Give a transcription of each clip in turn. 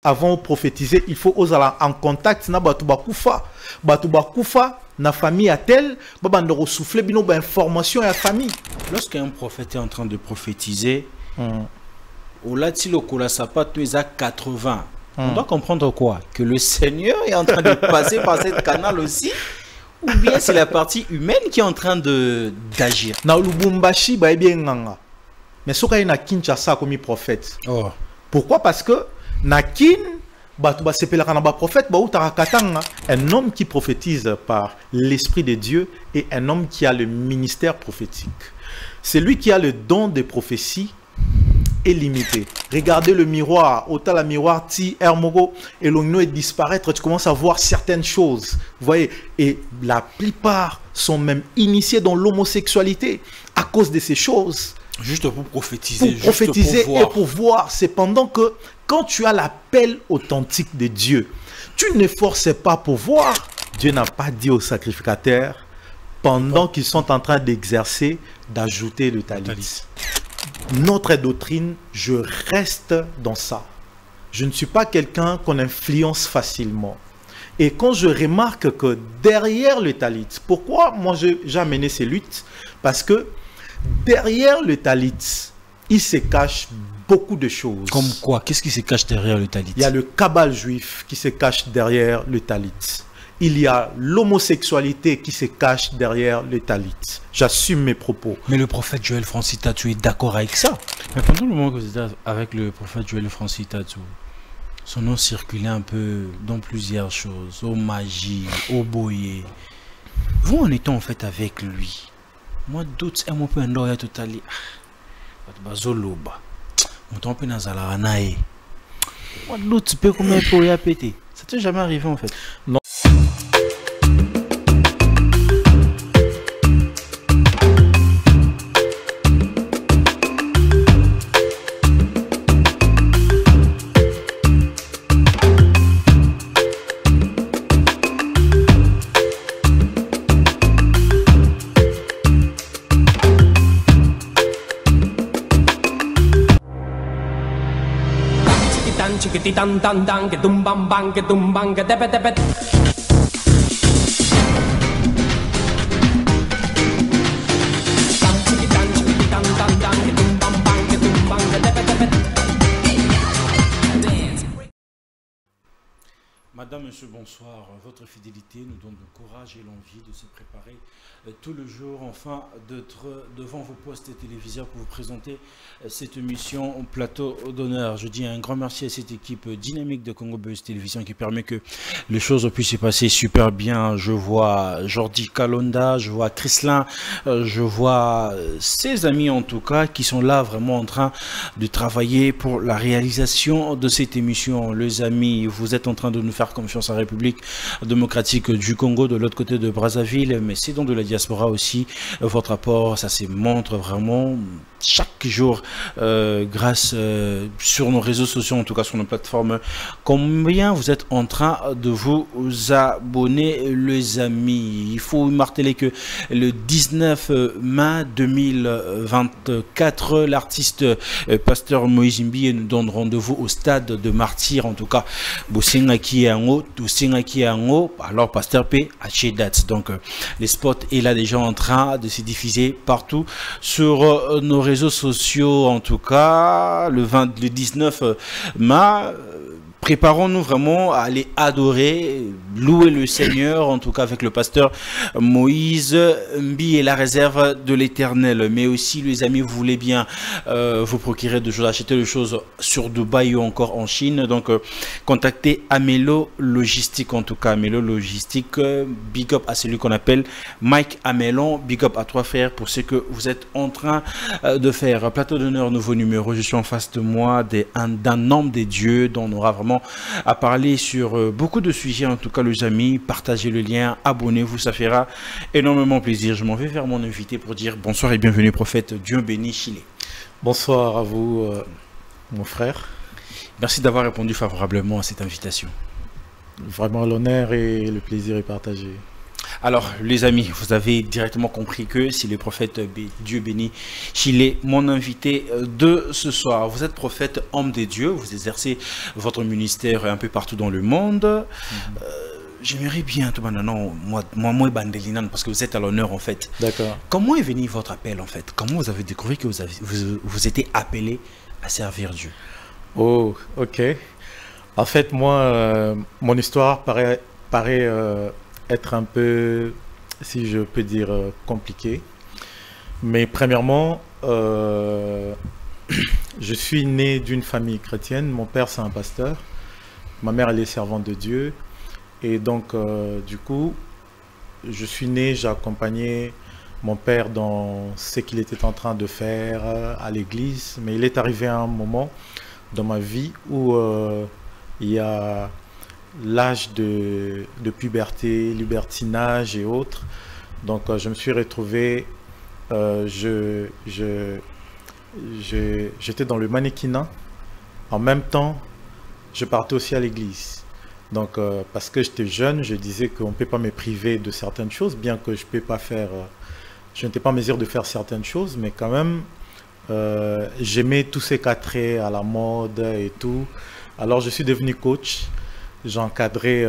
avant de prophétiser, il faut oser en contact na batu bakufa na famille a tel babando souffler bino ba information à famille. Lorsqu'un prophète est en train de prophétiser, au latilo kola sapato ils a 80. On doit comprendre quoi? Que le Seigneur est en train de passer par cette canal aussi, ou bien c'est la partie humaine qui est en train d'agir. Na Lubumbashi ba bien nganga. Mais soka na Kinshasa comme prophète. Oh. Pourquoi? Parce que na kin prophète, un homme qui prophétise par l'Esprit de Dieu et un homme qui a le ministère prophétique. Celui qui a le don de prophétie est limité. Regardez le miroir, autant la miroir ti hermogo et l'ogno est disparaître, tu commences à voir certaines choses. Vous voyez, et la plupart sont même initiés dans l'homosexualité à cause de ces choses. Juste pour prophétiser. Pour prophétiser et pour voir. C'est pendant que quand tu as l'appel authentique de Dieu, tu ne forces pas pour voir. Dieu n'a pas dit aux sacrificateurs, pendant qu'ils sont en train d'exercer, d'ajouter le talit. Notre doctrine, je reste dans ça. Je ne suis pas quelqu'un qu'on influence facilement. Et quand je remarque que derrière le talit, pourquoi moi j'ai amené ces luttes? Parce que derrière le talit, il se cache beaucoup de choses. Comme quoi? Qu'est-ce qui se cache derrière le talit? Il y a le cabal juif qui se cache derrière le talit. Il y a l'homosexualité qui se cache derrière le talit. J'assume mes propos. Mais le prophète Joël Francis Tatou est d'accord avec ça? Mais pendant le moment que vous êtes avec le prophète Joël Francis Tatou, son nom circulait un peu dans plusieurs choses, au magie, au boyer. Vous en étant en fait avec lui? Moi, d'autres, un peu un doigt total. Bazoloba. Mon temps peu dans la anae. Moi, d'autres, peu comme un peu à péter. Ça t'est jamais arrivé en fait? Non. Tan tan tan que tum bang que tepet tepet. Madame, monsieur, bonsoir. Votre fidélité nous donne le courage et l'envie de se préparer tout le jour, enfin, d'être devant vos postes téléviseurs pour vous présenter cette émission au plateau d'honneur. Je dis un grand merci à cette équipe dynamique de Congo Buzz Télévision qui permet que les choses puissent se passer super bien. Je vois Jordi Kalonda, je vois Chrislin, je vois ses amis en tout cas qui sont là vraiment en train de travailler pour la réalisation de cette émission. Les amis, vous êtes en train de nous faire confiance en République démocratique du Congo, de l'autre côté de Brazzaville, mais c'est donc de la diaspora aussi. Votre apport, ça se montre vraiment chaque jour grâce sur nos réseaux sociaux, en tout cas sur nos plateformes. Combien vous êtes en train de vous abonner, les amis? Il faut marteler que le 19 mai 2024, l'artiste pasteur Moïse Mbi nous donne rendez-vous au stade de Martyrs, en tout cas Bosingaki Ango, Toussingaki Ango, alors pasteur P à date. Donc les spots est là déjà en train de se diffuser partout sur nos réseaux sociaux, en tout cas le 19 mai. Préparons-nous vraiment à aller adorer, louer le Seigneur, en tout cas avec le pasteur Moïse Mbi et la réserve de l'Éternel. Mais aussi, les amis, vous voulez bien vous procurer de choses, acheter des choses sur Dubaï ou encore en Chine. Donc, contactez Amelo Logistique, en tout cas Amelo Logistique. Big up à celui qu'on appelle Mike Amelon. Big up à toi, frère, pour ce que vous êtes en train de faire. Plateau d'honneur, nouveau numéro. Je suis en face de moi d'un homme des dieux dont on aura vraiment à parler sur beaucoup de sujets. En tout cas, les amis, partagez le lien, abonnez-vous, ça fera énormément plaisir. Je m'en vais vers mon invité pour dire bonsoir et bienvenue, prophète. Dieu béni Chile. Bonsoir à vous, mon frère. Merci d'avoir répondu favorablement à cette invitation. Vraiment, l'honneur et le plaisir est partagé. Alors, les amis, vous avez directement compris que si le prophète Dieu béni, il est mon invité de ce soir. Vous êtes prophète, homme de Dieu, vous exercez votre ministère un peu partout dans le monde. J'aimerais bien, tout maintenant, moi, Bandelinan, parce que vous êtes à l'honneur en fait. D'accord. Comment est venu votre appel en fait? Comment vous avez découvert que vous étiez appelé à servir Dieu? Oh, ok. En fait, moi, mon histoire paraît être un peu, si je peux dire, compliquée. Mais premièrement, je suis né d'une famille chrétienne. Mon père, c'est un pasteur. Ma mère, elle est servante de Dieu. Et donc, du coup, je suis né, j'ai accompagné mon père dans ce qu'il était en train de faire à l'église. Mais il est arrivé à un moment dans ma vie où il y a l'âge de puberté, libertinage et autres. Donc, je me suis retrouvé, j'étais dans le mannequinat. En même temps, je partais aussi à l'église. Donc, parce que j'étais jeune, je disais qu'on ne peut pas me priver de certaines choses, bien que je peux pas faire, je n'étais pas en mesure de faire certaines choses, mais quand même, j'aimais tous ces traits à la mode et tout. Alors, je suis devenu coach. J'encadrais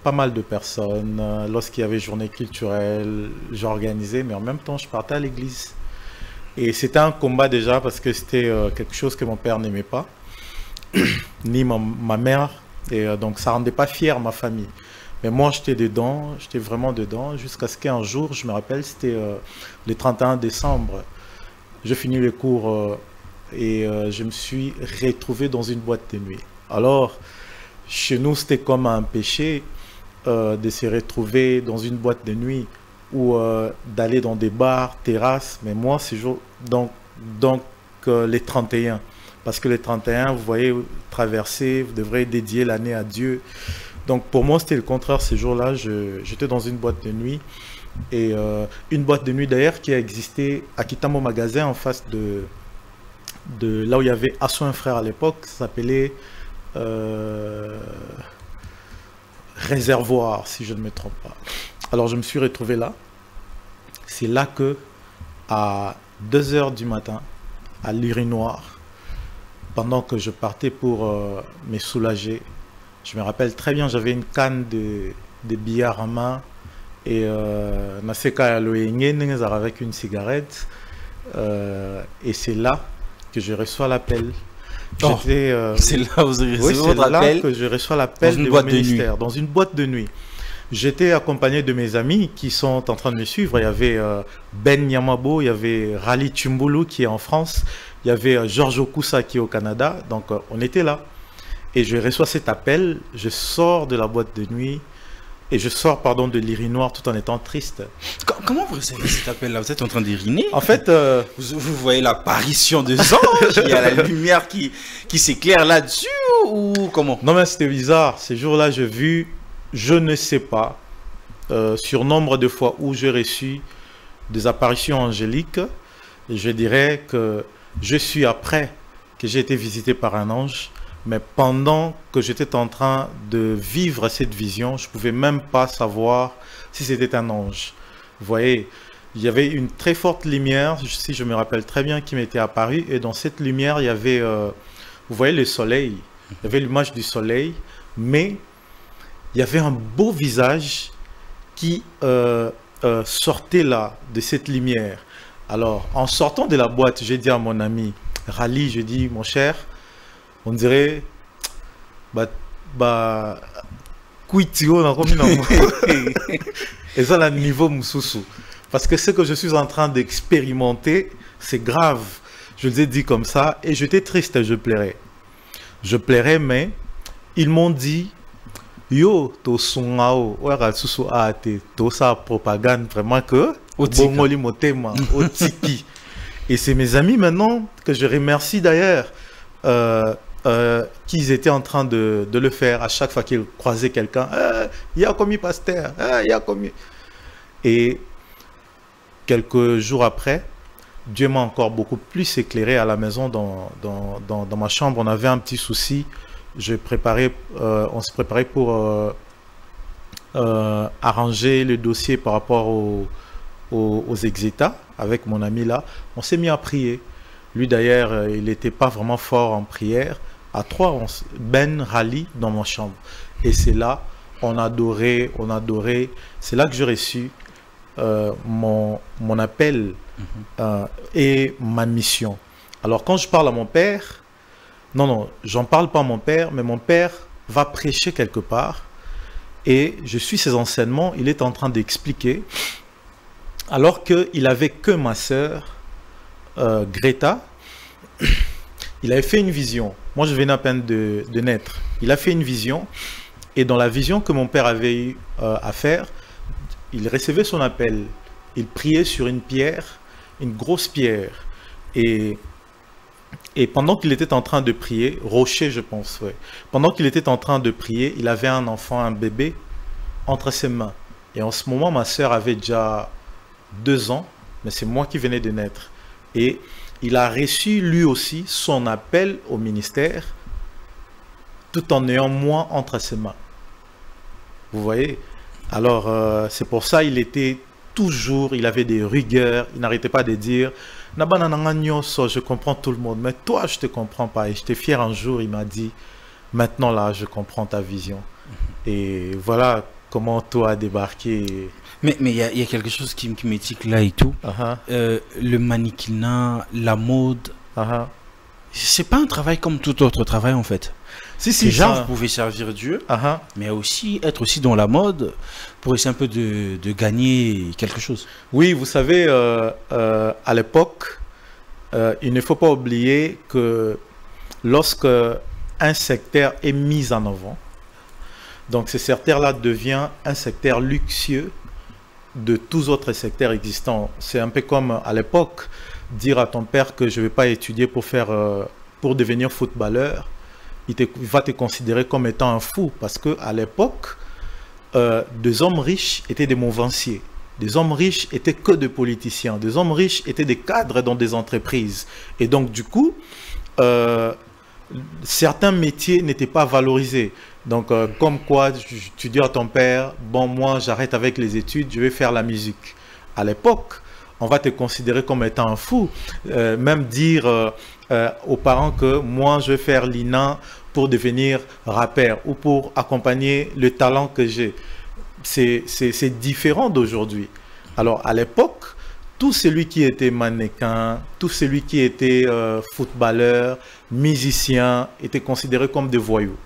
pas mal de personnes. Lorsqu'il y avait journée culturelle, j'organisais, mais en même temps, je partais à l'église. Et c'était un combat déjà parce que c'était quelque chose que mon père n'aimait pas, ni ma mère. Et donc, ça ne rendait pas fière ma famille. Mais moi, j'étais dedans, j'étais vraiment dedans, jusqu'à ce qu'un jour, je me rappelle, c'était le 31 décembre. Je finis les cours et je me suis retrouvé dans une boîte de nuit. Alors, chez nous, c'était comme un péché de se retrouver dans une boîte de nuit ou d'aller dans des bars, terrasses. Mais moi, c'est donc les 31. Parce que les 31, vous voyez, traverser, vous devrez dédier l'année à Dieu. Donc pour moi, c'était le contraire. Ces jours-là, j'étais dans une boîte de nuit. Et une boîte de nuit d'ailleurs qui a existé à Kitamo Magasin en face de là où il y avait Assoin Frère à l'époque. Ça s'appelait Réservoir, si je ne me trompe pas. Alors je me suis retrouvé là. C'est là que à 2 h du matin, à l'urinoir, pendant que je partais pour me soulager, je me rappelle très bien, j'avais une canne de billard en main et avec une cigarette. Et c'est là que je reçois l'appel. C'est là où vous recevez votre appel, que je reçois l'appel de mon ministère, dans une boîte de nuit. J'étais accompagné de mes amis qui sont en train de me suivre. Il y avait Ben Nyamabo, il y avait Rally Chumbulu qui est en France, il y avait Georges Okusa qui est au Canada. Donc on était là. Et je reçois cet appel, je sors de la boîte de nuit et je sors de l'urinoir tout en étant triste. Comment vous recevez cet appel-là? Vous êtes en train d'uriner? En fait, vous voyez l'apparition des anges, il y a la lumière qui s'éclaire là-dessus ou comment? Non mais c'était bizarre. Ces jours-là, j'ai vu, je ne sais pas, sur nombre de fois où j'ai reçu des apparitions angéliques. Et je dirais que je suis après que j'ai été visité par un ange. Mais pendant que j'étais en train de vivre cette vision, je ne pouvais même pas savoir si c'était un ange. Vous voyez, il y avait une très forte lumière, si je me rappelle très bien, qui m'était apparue. Et dans cette lumière, il y avait, vous voyez le soleil, il y avait l'image du soleil, mais il y avait un beau visage qui sortait là, de cette lumière. Alors, en sortant de la boîte, j'ai dit à mon ami Rally, je dis, mon cher, on dirait et ça le niveau mususu parce que ce que je suis en train d'expérimenter c'est grave, je les ai dit comme ça et j'étais triste, je plairais mais ils m'ont dit yo to sungao ora susu ate to sa propagande vraiment que bongoli motema otiki. Et c'est mes amis maintenant que je remercie d'ailleurs qu'ils étaient en train de le faire à chaque fois qu'ils croisaient quelqu'un. Il y a commis pasteur, il y a commis. Et quelques jours après, Dieu m'a encore beaucoup plus éclairé à la maison, dans ma chambre. On avait un petit souci. On se préparait pour arrangé le dossier par rapport aux ex-États avec mon ami là. On s'est mis à prier. Lui d'ailleurs, il n'était pas vraiment fort en prière. À 3, Ben rallie dans ma chambre. Et c'est là, on adorait. C'est là que j'ai reçu mon appel et ma mission. Alors quand je parle à mon père, non, j'en parle pas à mon père, mais mon père va prêcher quelque part et je suis ses enseignements, il est en train d'expliquer, alors qu'il avait que ma sœur, Greta, il avait fait une vision. Moi, je venais à peine de naître. Il a fait une vision et dans la vision que mon père avait eu à faire, il recevait son appel. Il priait sur une pierre, une grosse pierre. Et pendant qu'il était en train de prier, rocher je pense, ouais. Pendant qu'il était en train de prier, il avait un enfant, un bébé, entre ses mains. Et en ce moment, ma sœur avait déjà 2 ans, mais c'est moi qui venais de naître. Et il a reçu lui aussi son appel au ministère, tout en ayant moi entre ses mains. Vous voyez? Alors, c'est pour ça il était toujours, il avait des rigueurs, il n'arrêtait pas de dire « je comprends tout le monde, mais toi, je ne te comprends pas. » Et j'étais fier un jour, il m'a dit « Maintenant, là, je comprends ta vision. » Et voilà comment toi a débarqué. Mais il y a quelque chose qui m'étique là et tout. Le mannequinat, la mode, c'est pas un travail comme tout autre travail en fait. Si, déjà, vous pouvez servir Dieu, mais aussi être aussi dans la mode pour essayer un peu de gagner quelque chose. Oui, vous savez, à l'époque, il ne faut pas oublier que lorsque un secteur est mis en avant, donc ce secteur-là devient un secteur luxueux de tous autres secteurs existants. C'est un peu comme à l'époque, dire à ton père que je ne vais pas étudier pour devenir footballeur. Il va te considérer comme étant un fou parce qu'à l'époque, des hommes riches étaient des mouvanciers. Des hommes riches étaient que des politiciens. Des hommes riches étaient des cadres dans des entreprises. Et donc, du coup, certains métiers n'étaient pas valorisés. Donc, comme quoi, tu dis à ton père, bon, moi, j'arrête avec les études, je vais faire la musique. À l'époque, on va te considérer comme étant un fou. Même dire aux parents que moi, je vais faire l'INA pour devenir rappeur ou pour accompagner le talent que j'ai. C'est différent d'aujourd'hui. Alors, à l'époque, tout celui qui était mannequin, tout celui qui était footballeur, musicien, était considéré comme des voyous.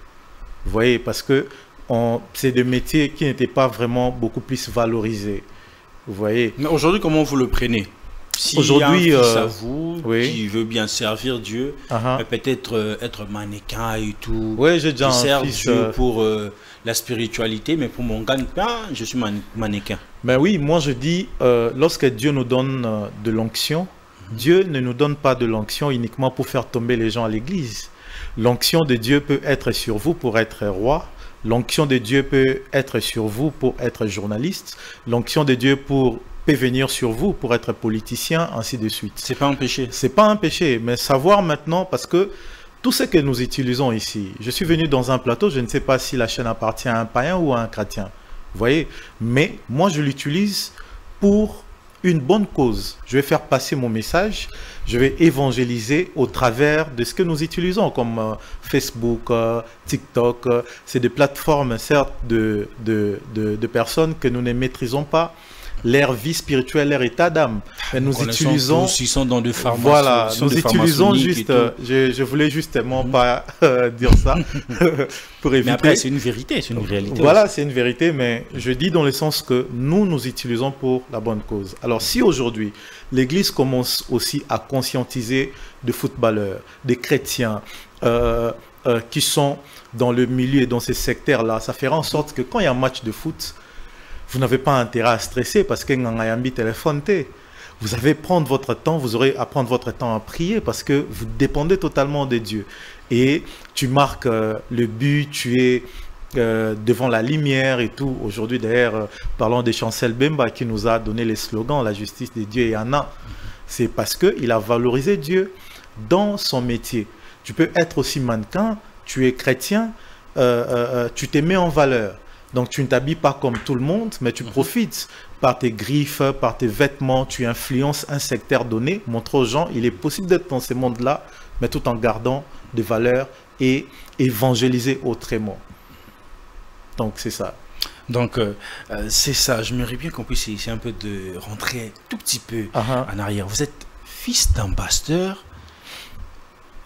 Vous voyez, parce que c'est des métiers qui n'étaient pas vraiment beaucoup plus valorisés. Vous voyez. Mais aujourd'hui, comment vous le prenez? Si aujourd'hui, y a un fils à vous oui, qui veut bien servir Dieu, peut-être être mannequin et tout. Oui, j'ai déjà un fils Dieu pour la spiritualité, mais pour mon gagne-pain, je suis mannequin. Ben oui, moi je dis, lorsque Dieu nous donne de l'onction, Dieu ne nous donne pas de l'onction uniquement pour faire tomber les gens à l'église. L'onction de Dieu peut être sur vous pour être roi. L'onction de Dieu peut être sur vous pour être journaliste. L'onction de Dieu peut venir sur vous pour être politicien, ainsi de suite. C'est pas un péché. C'est pas un péché, mais savoir maintenant, parce que tout ce que nous utilisons ici, je suis venu dans un plateau, je ne sais pas si la chaîne appartient à un païen ou à un chrétien. Vous voyez? Mais moi, je l'utilise pour une bonne cause. Je vais faire passer mon message, je vais évangéliser au travers de ce que nous utilisons, comme Facebook, TikTok. C'est des plateformes, certes, de personnes que nous ne maîtrisons pas leur vie spirituelle, leur état d'âme. Nous utilisons... Ils sont dans des pharmacies. Voilà, nous utilisons juste... Je voulais justement pas dire ça pour éviter... Mais après, c'est une vérité, c'est une réalité. Voilà, c'est une vérité, mais je dis dans le sens que nous utilisons pour la bonne cause. Alors, si aujourd'hui, l'Église commence aussi à conscientiser des footballeurs, des chrétiens, qui sont dans le milieu et dans ces secteurs-là, ça fera en sorte que quand il y a un match de foot, vous n'avez pas intérêt à stresser parce que vous avez prendre votre temps, vous aurez à prendre votre temps à prier parce que vous dépendez totalement de Dieu. Et tu marques le but, tu es devant la lumière et tout. Aujourd'hui, d'ailleurs, parlons de Chancel Bemba qui nous a donné les slogans, la justice de Dieu et Anna. C'est parce qu'il a valorisé Dieu dans son métier. Tu peux être aussi mannequin, tu es chrétien, tu te mets en valeur. Donc tu ne t'habilles pas comme tout le monde, mais tu profites par tes griffes, par tes vêtements, tu influences un secteur donné, montre aux gens, il est possible d'être dans ces mondes-là, mais tout en gardant des valeurs et évangéliser autrement. Donc c'est ça. Donc c'est ça, je m'aimerais bien qu'on puisse essayer un peu de rentrer un tout petit peu en arrière. Vous êtes fils d'un pasteur,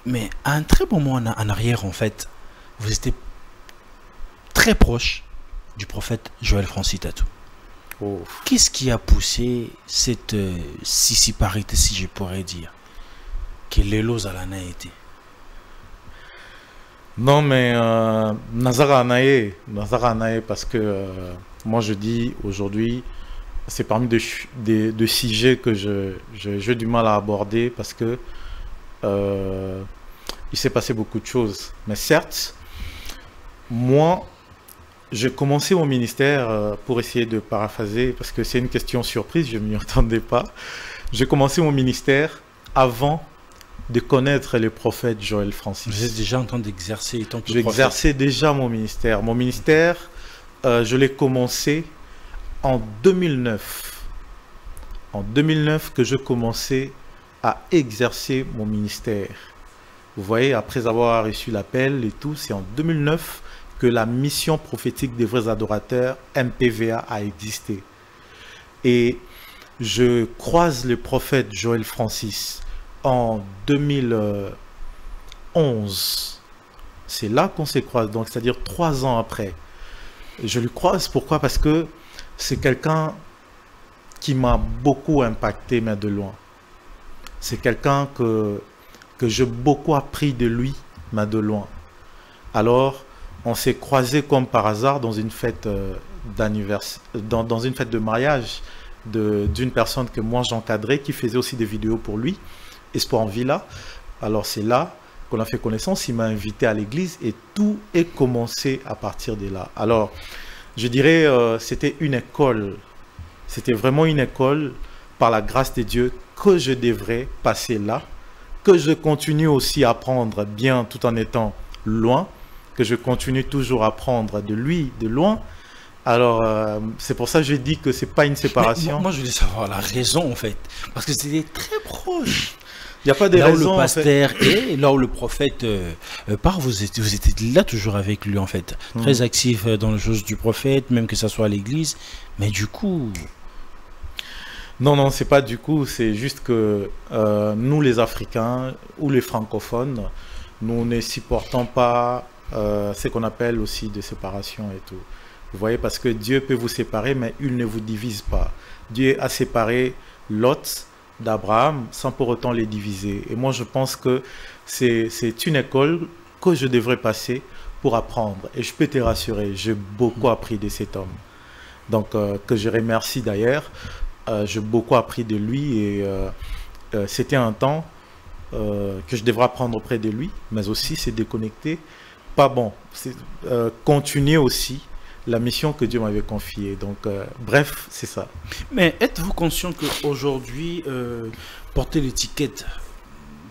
mais à un très bon moment en arrière, en fait, vous étiez très proche du prophète Joël Francis Tatou. Oh. Qu'est-ce qui a poussé cette sissiparité, si je pourrais dire, que Lelo Zalana été? Non, mais Nazara Anaye, parce que moi je dis aujourd'hui, c'est parmi des sujets que j'ai du mal à aborder parce que il s'est passé beaucoup de choses. Mais certes, moi, j'ai commencé mon ministère, pour essayer de paraphraser, parce que c'est une question surprise, je ne m'y attendais pas. J'ai commencé mon ministère avant de connaître le prophète Joël Francis. Vous êtes déjà en train d'exercer tant que J'exerçais déjà mon ministère. Mon ministère, je l'ai commencé en 2009. En 2009 que je commençais à exercer mon ministère. Vous voyez, après avoir reçu l'appel et tout, c'est en 2009 que la mission prophétique des vrais adorateurs, MPVA, a existé. Et je croise le prophète Joël Francis en 2011. C'est là qu'on se croise, donc c'est-à-dire 3 ans après. Je le croise, pourquoi? Parce que c'est quelqu'un qui m'a beaucoup impacté, mais de loin. C'est quelqu'un que j'ai beaucoup appris de lui, mais de loin. Alors, on s'est croisés comme par hasard dans une fête d'anniversaire, dans une fête de mariage d'une personne que moi j'encadrais, qui faisait aussi des vidéos pour lui, Espoir en Villa. Alors c'est là qu'on a fait connaissance, il m'a invité à l'église et tout est commencé à partir de là. Alors, je dirais, c'était une école, c'était vraiment une école, par la grâce de Dieu, que je devrais passer là, que je continue aussi à apprendre bien tout en étant loin, que je continue toujours à apprendre de lui, de loin. Alors, c'est pour ça que je dis que c'est pas une séparation. Moi, je voulais savoir la raison, en fait. Parce que c'était très proche. Il n'y a pas de là raison. Où le pasteur et là où le prophète part, vous étiez là toujours avec lui, en fait. Très actif dans les choses du prophète, même que ça soit à l'église. Mais du coup... Non, c'est pas du coup. C'est juste que nous, les Africains ou les francophones, nous ne supportons pas ce qu'on appelle aussi de séparation et tout. Vous voyez, parce que Dieu peut vous séparer, mais il ne vous divise pas. Dieu a séparé Lot d'Abraham sans pour autant les diviser. Et moi, je pense que c'est une école que je devrais passer pour apprendre. Et je peux te rassurer, j'ai beaucoup appris de cet homme. Donc, que je remercie d'ailleurs. J'ai beaucoup appris de lui et c'était un temps que je devrais apprendre auprès de lui, mais aussi c'est déconnecter. Pas bon, c'est continuer aussi la mission que Dieu m'avait confiée. Donc, bref, c'est ça. Mais êtes-vous conscient qu'aujourd'hui, porter l'étiquette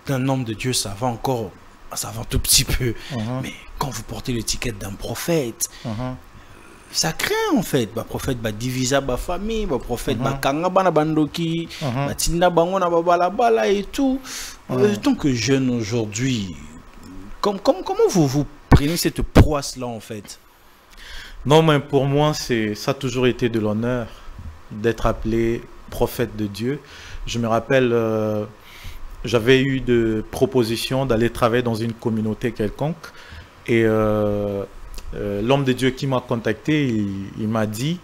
d'un homme de Dieu, ça va encore, ça va un tout petit peu. Mais quand vous portez l'étiquette d'un prophète, ça craint en fait. Le prophète va diviser la famille, le prophète va kanga bana bandoki, va tinda bango na babala bala et tout. Tant que jeune aujourd'hui, comment vous prenez cette proie-là en fait? Non, mais pour moi, ça a toujours été de l'honneur d'être appelé prophète de Dieu. Je me rappelle, j'avais eu de propositions d'aller travailler dans une communauté quelconque. Et l'homme de Dieu qui m'a contacté, il m'a dit,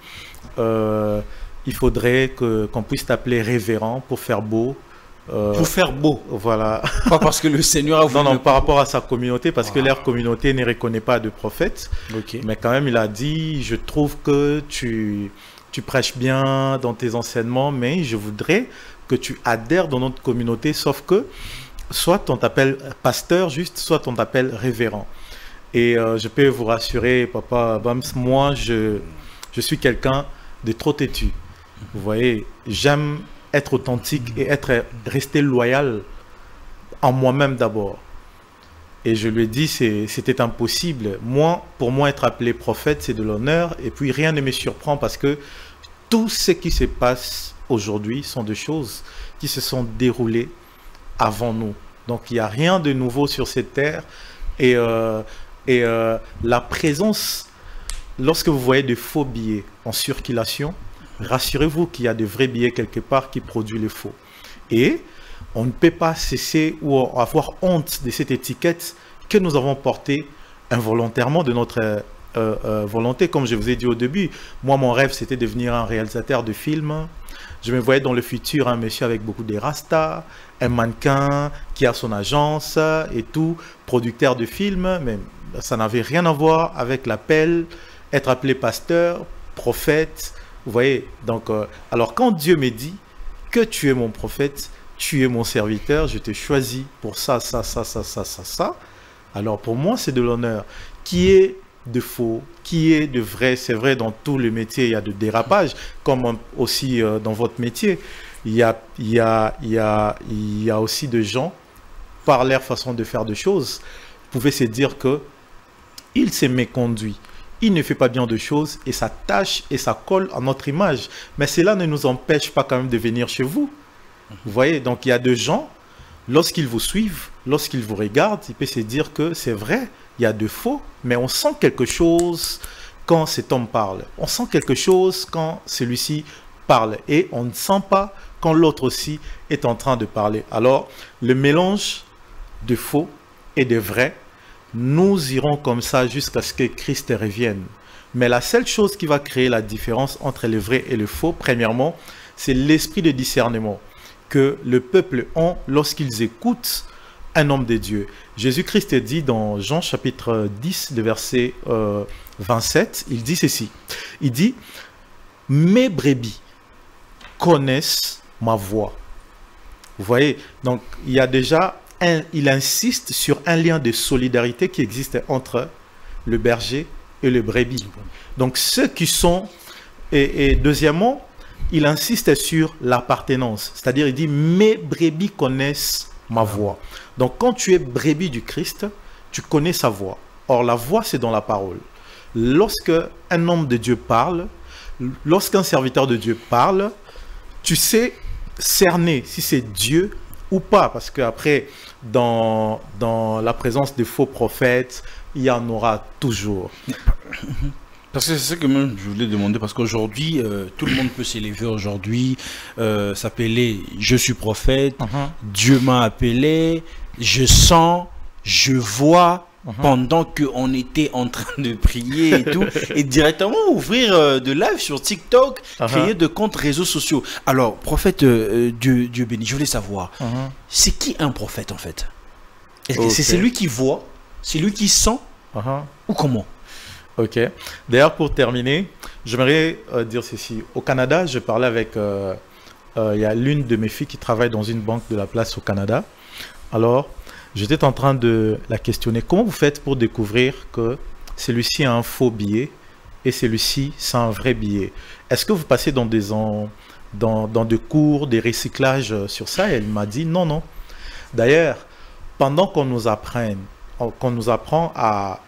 il faudrait qu'on puisse t'appeler révérend pour faire beau. Pour faire beau, voilà. Pas parce que le Seigneur a voulu. Non, par rapport à sa communauté, parce que leur communauté ne reconnaît pas de prophète. Mais quand même, il a dit, je trouve que tu prêches bien dans tes enseignements, mais je voudrais que tu adhères dans notre communauté, sauf que soit on t'appelle pasteur juste, soit on t'appelle révérend. Et je peux vous rassurer, papa Bams, moi, je suis quelqu'un de trop têtu. Vous voyez, j'aime être authentique et resté loyal en moi-même d'abord. Et je lui ai dit, c'était impossible. Moi, pour moi, être appelé prophète, c'est de l'honneur. Et puis, rien ne me surprend parce que tout ce qui se passe aujourd'hui sont des choses qui se sont déroulées avant nous. Donc, il n'y a rien de nouveau sur cette terre. Et la présence, lorsque vous voyez de faux billets en circulation, rassurez-vous qu'il y a de vrais billets quelque part qui produisent les faux. Et on ne peut pas cesser ou avoir honte de cette étiquette que nous avons portée involontairement de notre volonté. Comme je vous ai dit au début, moi, mon rêve, c'était de devenir un réalisateur de films. Je me voyais dans le futur un monsieur avec beaucoup de rastas, un mannequin qui a son agence et tout, producteur de films, mais ça n'avait rien à voir avec l'appel, être appelé pasteur, prophète. Vous voyez, donc, alors quand Dieu me dit que tu es mon prophète, tu es mon serviteur, je t'ai choisi pour ça, ça. Alors pour moi, c'est de l'honneur. Qui est de faux, qui est de vrai? C'est vrai, dans tous les métiers, il y a de dérapage, comme aussi dans votre métier. Il y a aussi des gens, par leur façon de faire des choses, vous pouvez se dire que il s'est méconduit. Il ne fait pas bien de choses et ça tâche et ça colle à notre image. Mais cela ne nous empêche pas quand même de venir chez vous. Vous voyez, donc il y a des gens, lorsqu'ils vous suivent, lorsqu'ils vous regardent, ils peuvent se dire que c'est vrai, il y a de faux, mais on sent quelque chose quand cet homme parle. On sent quelque chose quand celui-ci parle et on ne sent pas quand l'autre aussi est en train de parler. Alors, le mélange de faux et de vrai, nous irons comme ça jusqu'à ce que Christ revienne. Mais la seule chose qui va créer la différence entre le vrai et le faux, premièrement, c'est l'esprit de discernement que le peuple a lorsqu'ils écoutent un homme de Dieu. Jésus-Christ dit dans Jean chapitre 10, le verset 27, il dit ceci. Il dit, « Mes brebis connaissent ma voix. » Vous voyez, donc il y a déjà, il insiste sur un lien de solidarité qui existe entre le berger et le brebis. Donc ceux qui sont, et deuxièmement, il insiste sur l'appartenance. C'est-à-dire, il dit, mes brebis connaissent ma voix. Donc, quand tu es brebis du Christ, tu connais sa voix. Or, la voix, c'est dans la parole. Lorsque un homme de Dieu parle, lorsqu'un serviteur de Dieu parle, tu sais cerner si c'est Dieu ou pas. Parce qu'après, dans la présence des faux prophètes, il y en aura toujours. Parce que c'est ce que même je voulais demander, parce qu'aujourd'hui, tout le monde peut s'élever aujourd'hui, s'appeler « Je suis prophète Dieu m'a appelé, je sens, je vois », pendant qu'on était en train de prier et tout, et directement ouvrir de live sur TikTok, créer de comptes réseaux sociaux. Alors, prophète, Dieu béni, je voulais savoir, c'est qui un prophète en fait? Est-ce que c'est celui qui voit, c'est lui qui sent, ou comment? Ok. D'ailleurs, pour terminer, j'aimerais dire ceci. Au Canada, je parlais avec... il y a l'une de mes filles qui travaille dans une banque de la place au Canada. Alors, j'étais en train de la questionner. Comment vous faites pour découvrir que celui-ci a un faux billet et celui-ci, c'est un vrai billet? Est-ce que vous passez dans des cours, des recyclages sur ça? Et elle m'a dit non, non. D'ailleurs, pendant qu'on nous apprend à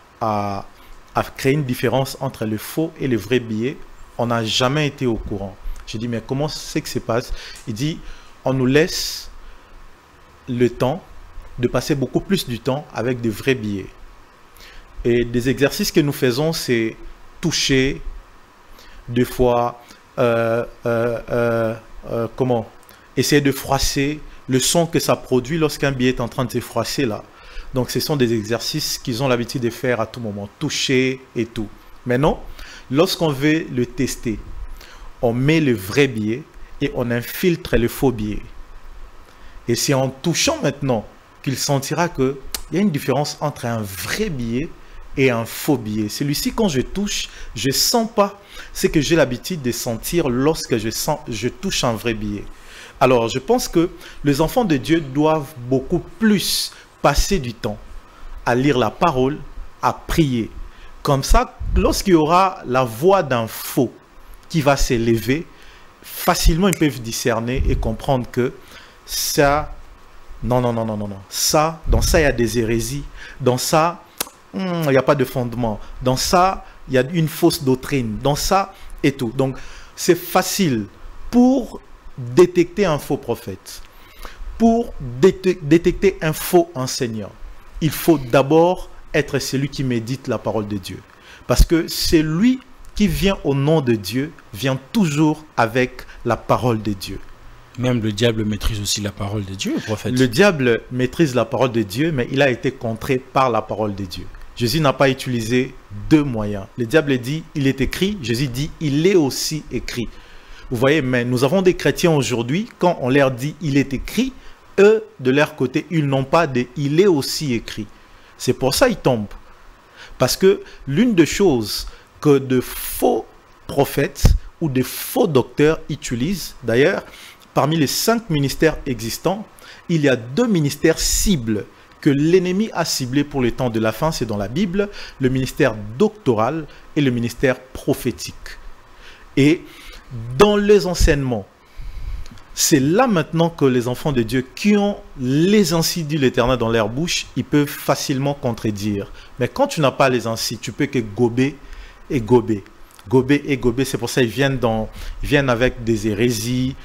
créer une différence entre le faux et le vrai billet, on n'a jamais été au courant. J'ai dit, mais comment c'est que ça se passe? Il dit, on nous laisse le temps de passer beaucoup plus du temps avec des vrais billets. Et des exercices que nous faisons, c'est toucher, des fois, essayer de froisser le son que ça produit lorsqu'un billet est en train de se froisser là. Donc, ce sont des exercices qu'ils ont l'habitude de faire à tout moment, toucher et tout. Maintenant, lorsqu'on veut le tester, on met le vrai billet et on infiltre le faux billet. Et c'est en touchant maintenant qu'il sentira qu'il y a une différence entre un vrai billet et un faux billet. Celui-ci, quand je touche, je ne sens pas ce que j'ai l'habitude de sentir lorsque je touche un vrai billet. Alors, je pense que les enfants de Dieu doivent beaucoup plus passer du temps à lire la parole, à prier. Comme ça, lorsqu'il y aura la voix d'un faux qui va s'élever, facilement ils peuvent discerner et comprendre que ça Non, non, non, non, non, non. Ça, dans ça, il y a des hérésies. Dans ça, il n'y a pas de fondement. Dans ça, il y a une fausse doctrine. Dans ça, et tout. Donc, c'est facile pour détecter un faux prophète. Pour détecter un faux enseignant, il faut d'abord être celui qui médite la parole de Dieu. Parce que celui qui vient au nom de Dieu vient toujours avec la parole de Dieu. Même le diable maîtrise aussi la parole de Dieu, le prophète. Le diable maîtrise la parole de Dieu, mais il a été contré par la parole de Dieu. Jésus n'a pas utilisé deux moyens. Le diable dit, il est écrit. Jésus dit, il est aussi écrit. Vous voyez, mais nous avons des chrétiens aujourd'hui, quand on leur dit, il est écrit, eux, de leur côté, ils n'ont pas de « il est aussi écrit ». C'est pour ça qu'ils tombent. Parce que l'une des choses que de faux prophètes ou de faux docteurs utilisent, d'ailleurs, parmi les 5 ministères existants, il y a 2 ministères cibles que l'ennemi a ciblés pour le temps de la fin, c'est dans la Bible, le ministère doctoral et le ministère prophétique. Et dans les enseignements, c'est là maintenant que les enfants de Dieu qui ont les ainsi dit l'Éternel dans leur bouche, ils peuvent facilement contredire. Mais quand tu n'as pas les ainsi, tu peux que gober et gober. Gober et gober, c'est pour ça qu'ils viennent avec des hérésies.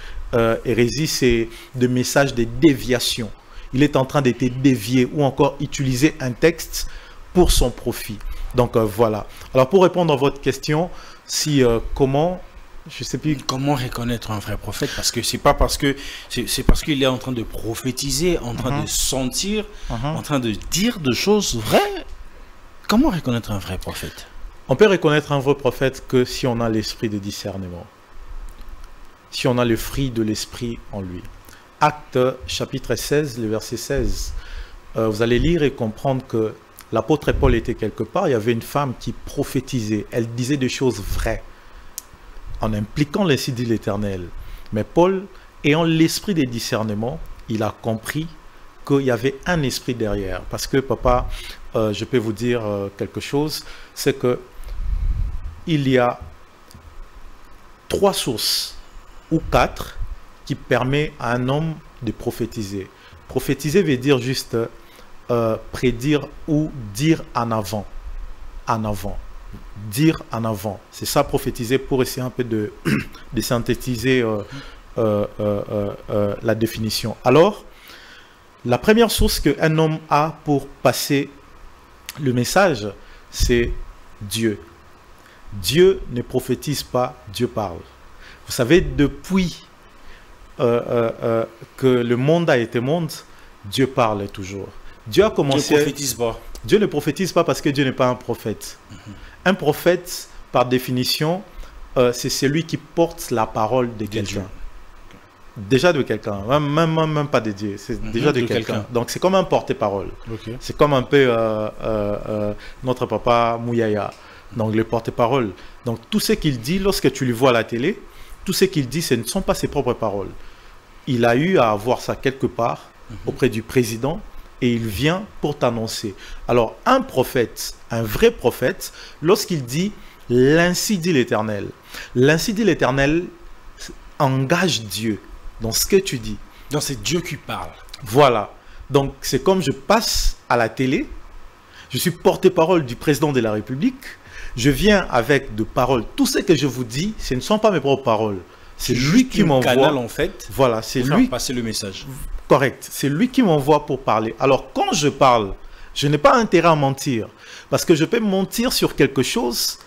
Hérésie, c'est des messages de déviation. Il est en train d'être dévié ou encore utiliser un texte pour son profit. Donc voilà. Alors pour répondre à votre question, si comment... Je sais plus. Comment reconnaître un vrai prophète? Parce que c'est pas parce que c'est parce qu'il est en train de prophétiser, en train de sentir, en train de dire des choses vraies. Comment reconnaître un vrai prophète? On peut reconnaître un vrai prophète que si on a l'esprit de discernement, si on a le fruit de l'esprit en lui. Actes chapitre 16, le verset 16. Vous allez lire et comprendre que l'apôtre Paul était quelque part. Il y avait une femme qui prophétisait. Elle disait des choses vraies, en impliquant l'ainsi dit l'Éternel. Mais Paul, ayant l'esprit des discernements, il a compris qu'il y avait un esprit derrière. Parce que, papa, je peux vous dire quelque chose, c'est que il y a 3 sources, ou 4, qui permettent à un homme de prophétiser. Prophétiser veut dire juste prédire ou dire en avant. En avant. Dire en avant. C'est ça, prophétiser, pour essayer un peu de synthétiser la définition. Alors, la première source qu'un homme a pour passer le message, c'est Dieu. Dieu ne prophétise pas, Dieu parle. Vous savez, depuis que le monde a été monde, Dieu parle toujours. Dieu a commencé... Dieu ne prophétise pas. Dieu ne prophétise pas parce que Dieu n'est pas un prophète. Un prophète, par définition, c'est celui qui porte la parole de quelqu'un. Déjà de quelqu'un, même pas de Dieu, c'est déjà de quelqu'un. Donc c'est comme un porte-parole. Okay. C'est comme un peu notre papa Mouyaya, donc le porte-parole. Donc tout ce qu'il dit, lorsque tu le vois à la télé, tout ce qu'il dit, ce ne sont pas ses propres paroles. Il a eu à avoir ça quelque part auprès du président, et il vient pour t'annoncer. Alors, un prophète, un vrai prophète, lorsqu'il dit « l'ainsi dit l'Éternel », l'ainsi dit l'Éternel engage Dieu dans ce que tu dis. Donc, c'est Dieu qui parle. Voilà. Donc, c'est comme je passe à la télé, je suis porte-parole du président de la République, je viens avec de paroles. Tout ce que je vous dis, ce ne sont pas mes propres paroles. C'est lui qui m'envoie. Canal, en fait. Voilà, c'est lui. Passer le message. Correct. C'est lui qui m'envoie pour parler. Alors, quand je parle, je n'ai pas intérêt à mentir. Parce que je peux mentir sur quelque chose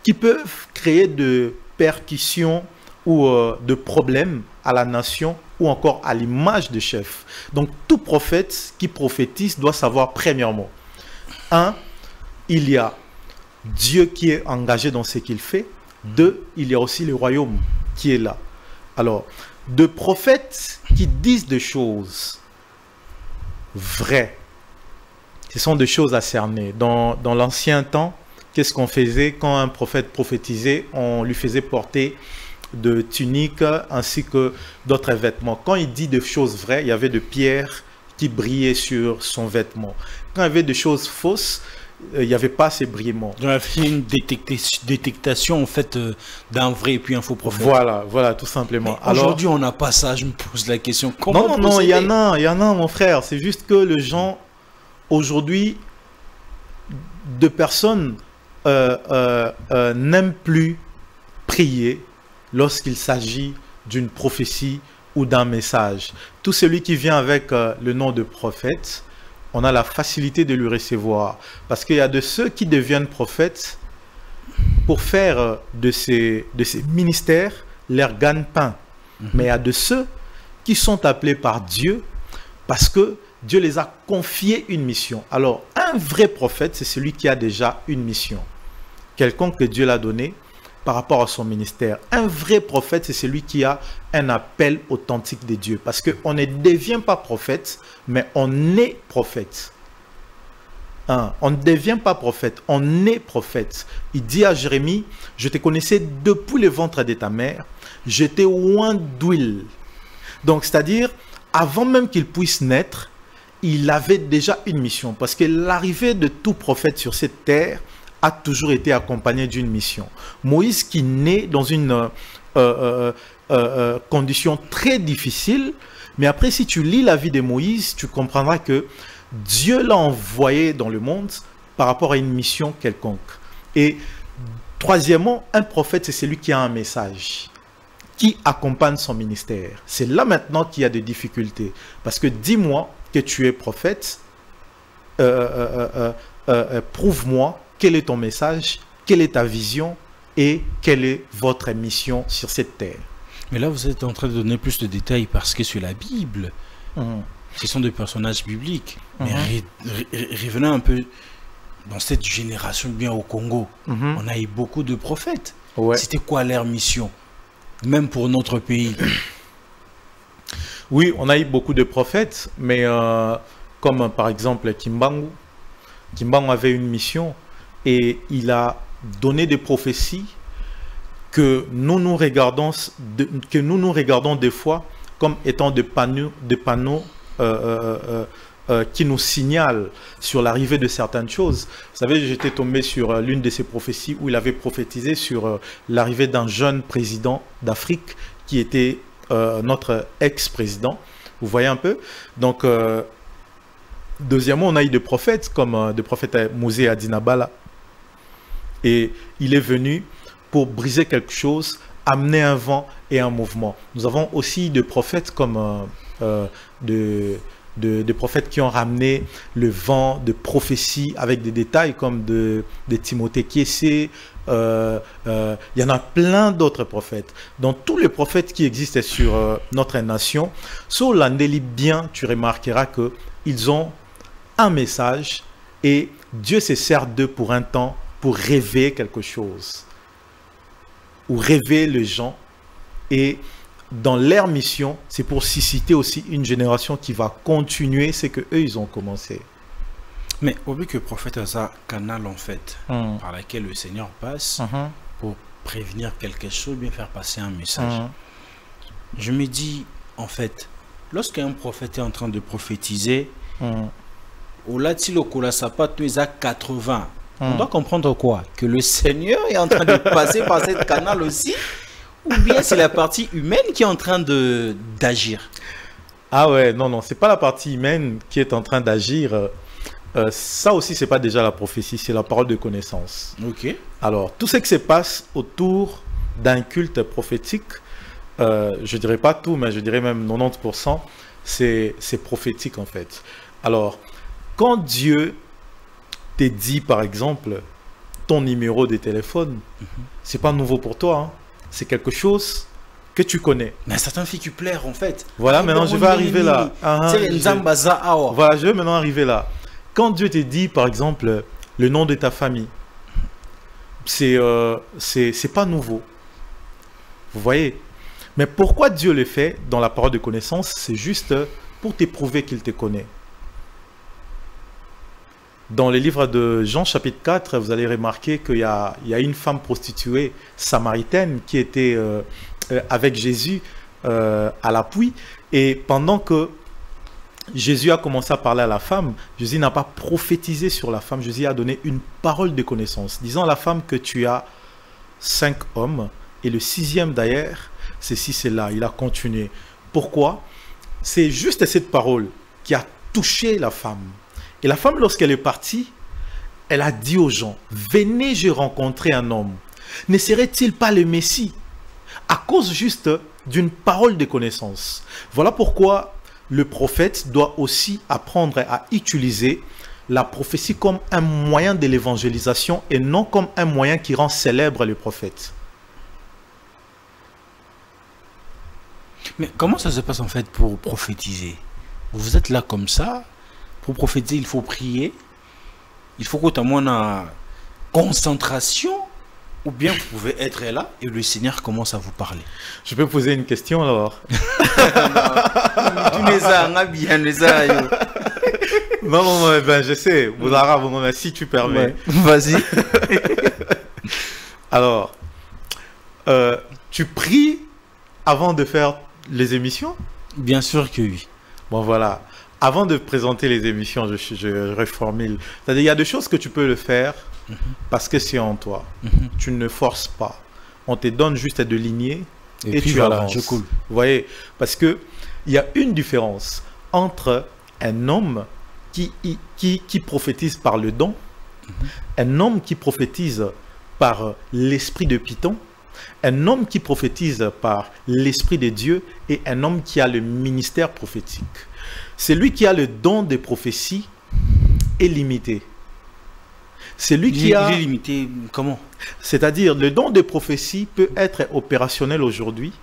qui peut créer de percussions ou de problèmes à la nation ou encore à l'image de chef. Donc, tout prophète qui prophétise doit savoir premièrement, 1, il y a Dieu qui est engagé dans ce qu'il fait. 2, il y a aussi le royaume qui est là. Alors, de prophètes qui disent des choses vraies, ce sont des choses à cerner. Dans l'ancien temps, qu'est-ce qu'on faisait quand un prophète prophétisait? On lui faisait porter de tuniques ainsi que d'autres vêtements. Quand il dit des choses vraies, il y avait de pierres qui brillaient sur son vêtement. Quand il y avait des choses fausses, il n'y avait pas ces brillements. Donc, il y avait une détectation en fait d'un vrai et puis un faux prophète. Voilà, tout simplement. Aujourd'hui, on n'a pas ça. Je me pose la question. Comment non, il y en a, mon frère. C'est juste que les gens, aujourd'hui, de personnes n'aiment plus prier lorsqu'il s'agit d'une prophétie ou d'un message. Tout celui qui vient avec le nom de prophète, on a la facilité de lui recevoir. Parce qu'il y a de ceux qui deviennent prophètes pour faire de ces ministères leur gagne-pain. Mais il y a de ceux qui sont appelés par Dieu parce que Dieu les a confié une mission. Alors, un vrai prophète, c'est celui qui a déjà une mission. Quelqu'un que Dieu l'a donné par rapport à son ministère. Un vrai prophète, c'est celui qui a un appel authentique de Dieu. Parce qu'on ne devient pas prophète, mais on est prophète. On ne devient pas prophète, on est prophète. Il dit à Jérémie, je te connaissais depuis le ventre de ta mère, j'étais oint d'huile. Donc, c'est-à-dire, avant même qu'il puisse naître, il avait déjà une mission. Parce que l'arrivée de tout prophète sur cette terre a toujours été accompagné d'une mission. Moïse qui naît dans une condition très difficile, mais après si tu lis la vie de Moïse, tu comprendras que Dieu l'a envoyé dans le monde par rapport à une mission quelconque. Et troisièmement, un prophète, c'est celui qui a un message, qui accompagne son ministère. C'est là maintenant qu'il y a des difficultés. Parce que dis-moi que tu es prophète, prouve-moi quel est ton message, quelle est ta vision et quelle est votre mission sur cette terre. Mais là, vous êtes en train de donner plus de détails parce que sur la Bible, ce sont des personnages bibliques. Mais revenons un peu dans cette génération, bien au Congo. On a eu beaucoup de prophètes. Ouais. C'était quoi leur mission, même pour notre pays? Oui, on a eu beaucoup de prophètes, mais comme par exemple Kimbangu. Kimbangu avait une mission et il a donné des prophéties que nous regardons des fois comme étant des panneaux qui nous signalent sur l'arrivée de certaines choses. Vous savez, j'étais tombé sur l'une de ces prophéties où il avait prophétisé sur l'arrivée d'un jeune président d'Afrique qui était notre ex-président. Vous voyez un peu? Donc, deuxièmement, on a eu des prophètes comme le prophète Mosé Adinabala. Et il est venu pour briser quelque chose, amener un vent et un mouvement. Nous avons aussi des prophètes comme des prophètes qui ont ramené le vent de prophétie avec des détails comme de Timothée Kiessé. Il y en a plein d'autres prophètes. Dans tous les prophètes qui existent sur notre nation, sur l'Andélie bien, tu remarqueras qu'ils ont un message et Dieu se sert d'eux pour un temps pour rêver quelque chose ou rêver les gens. Et dans leur mission, c'est pour susciter aussi une génération qui va continuer ce que eux ils ont commencé. Mais au vu que le prophète a un canal en fait par lequel le Seigneur passe pour prévenir quelque chose, bien faire passer un message. Je me dis en fait, lorsqu'un prophète est en train de prophétiser, au latilo kolasapa tu es à 80. On doit comprendre quoi? Que le Seigneur est en train de passer par cette canal aussi? Ou bien c'est la partie humaine qui est en train d'agir? Ah ouais, non, c'est pas la partie humaine qui est en train d'agir. Ça aussi, c'est pas déjà la prophétie, c'est la parole de connaissance. Ok. Alors, tout ce qui se passe autour d'un culte prophétique, je dirais pas tout, mais je dirais même 90%, c'est prophétique en fait. Alors, quand Dieu te dit par exemple ton numéro de téléphone, c'est pas nouveau pour toi, hein. C'est quelque chose que tu connais. Mais certains filles qui plairent en fait. Voilà, maintenant je vais arriver là. Voilà, je vais maintenant arriver là. Quand Dieu te dit par exemple le nom de ta famille, c'est pas nouveau. Vous voyez? Mais pourquoi Dieu le fait dans la parole de connaissance? C'est juste pour t'éprouver qu'il te connaît. Dans le livre de Jean chapitre 4, vous allez remarquer qu'il y a une femme prostituée samaritaine qui était avec Jésus à l'appui. Et pendant que Jésus a commencé à parler à la femme. Jésus n'a pas prophétisé sur la femme. Jésus a donné une parole de connaissance, disant à la femme que tu as 5 hommes et le 6e d'ailleurs, ceci, c'est là. Il a continué. Pourquoi? C'est juste cette parole qui a touché la femme. Et la femme, lorsqu'elle est partie, elle a dit aux gens, venez, j'ai rencontré un homme. Ne serait-il pas le Messie? À cause juste d'une parole de connaissance. Voilà pourquoi le prophète doit aussi apprendre à utiliser la prophétie comme un moyen de l'évangélisation et non comme un moyen qui rend célèbre le prophète. Mais comment ça se passe en fait pour prophétiser? Vous êtes là comme ça. Pour prophétiser, il faut prier. Il faut que tu aies une concentration. Ou bien vous pouvez être là et le Seigneur commence à vous parler. Je peux poser une question alors? Non, ben, je sais. Vous arabes, si tu permets. Ouais. Vas-y. Alors, tu pries avant de faire les émissions? Bien sûr que oui. Bon, voilà. Avant de présenter les émissions, je reformule. C'est-à-dire, il y a des choses que tu peux le faire parce que c'est en toi. Tu ne forces pas. On te donne juste de ligner et puis tu voilà, avances. je coule. Vous voyez? Parce qu'il y a une différence entre un homme qui prophétise par le don, un homme qui prophétise par l'esprit de Python, un homme qui prophétise par l'esprit de Dieu et un homme qui a le ministère prophétique. Celui qui a le don de prophétie est limité. Celui qui a... Il est limité comment? C'est-à-dire, le don de prophétie peut être opérationnel aujourd'hui.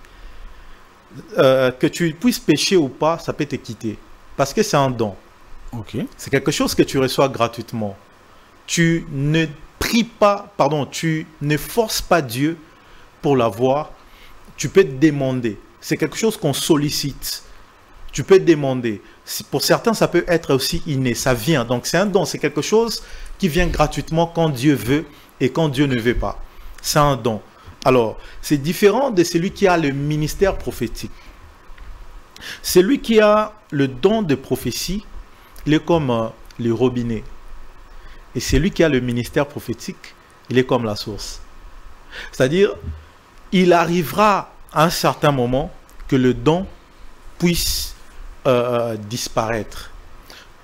Que tu puisses pécher ou pas, ça peut te quitter. Parce que c'est un don. Ok. C'est quelque chose que tu reçois gratuitement. Tu ne pries pas, pardon, tu ne forces pas Dieu pour l'avoir. Tu peux demander. C'est quelque chose qu'on sollicite. Tu peux demander. Pour certains, ça peut être aussi inné. Ça vient. Donc, c'est un don. C'est quelque chose qui vient gratuitement quand Dieu veut et quand Dieu ne veut pas. C'est un don. Alors, c'est différent de celui qui a le ministère prophétique. Celui qui a le don de prophétie, il est comme le robinet. Et celui qui a le ministère prophétique, il est comme la source. C'est-à-dire, il arrivera à un certain moment que le don puisse disparaître.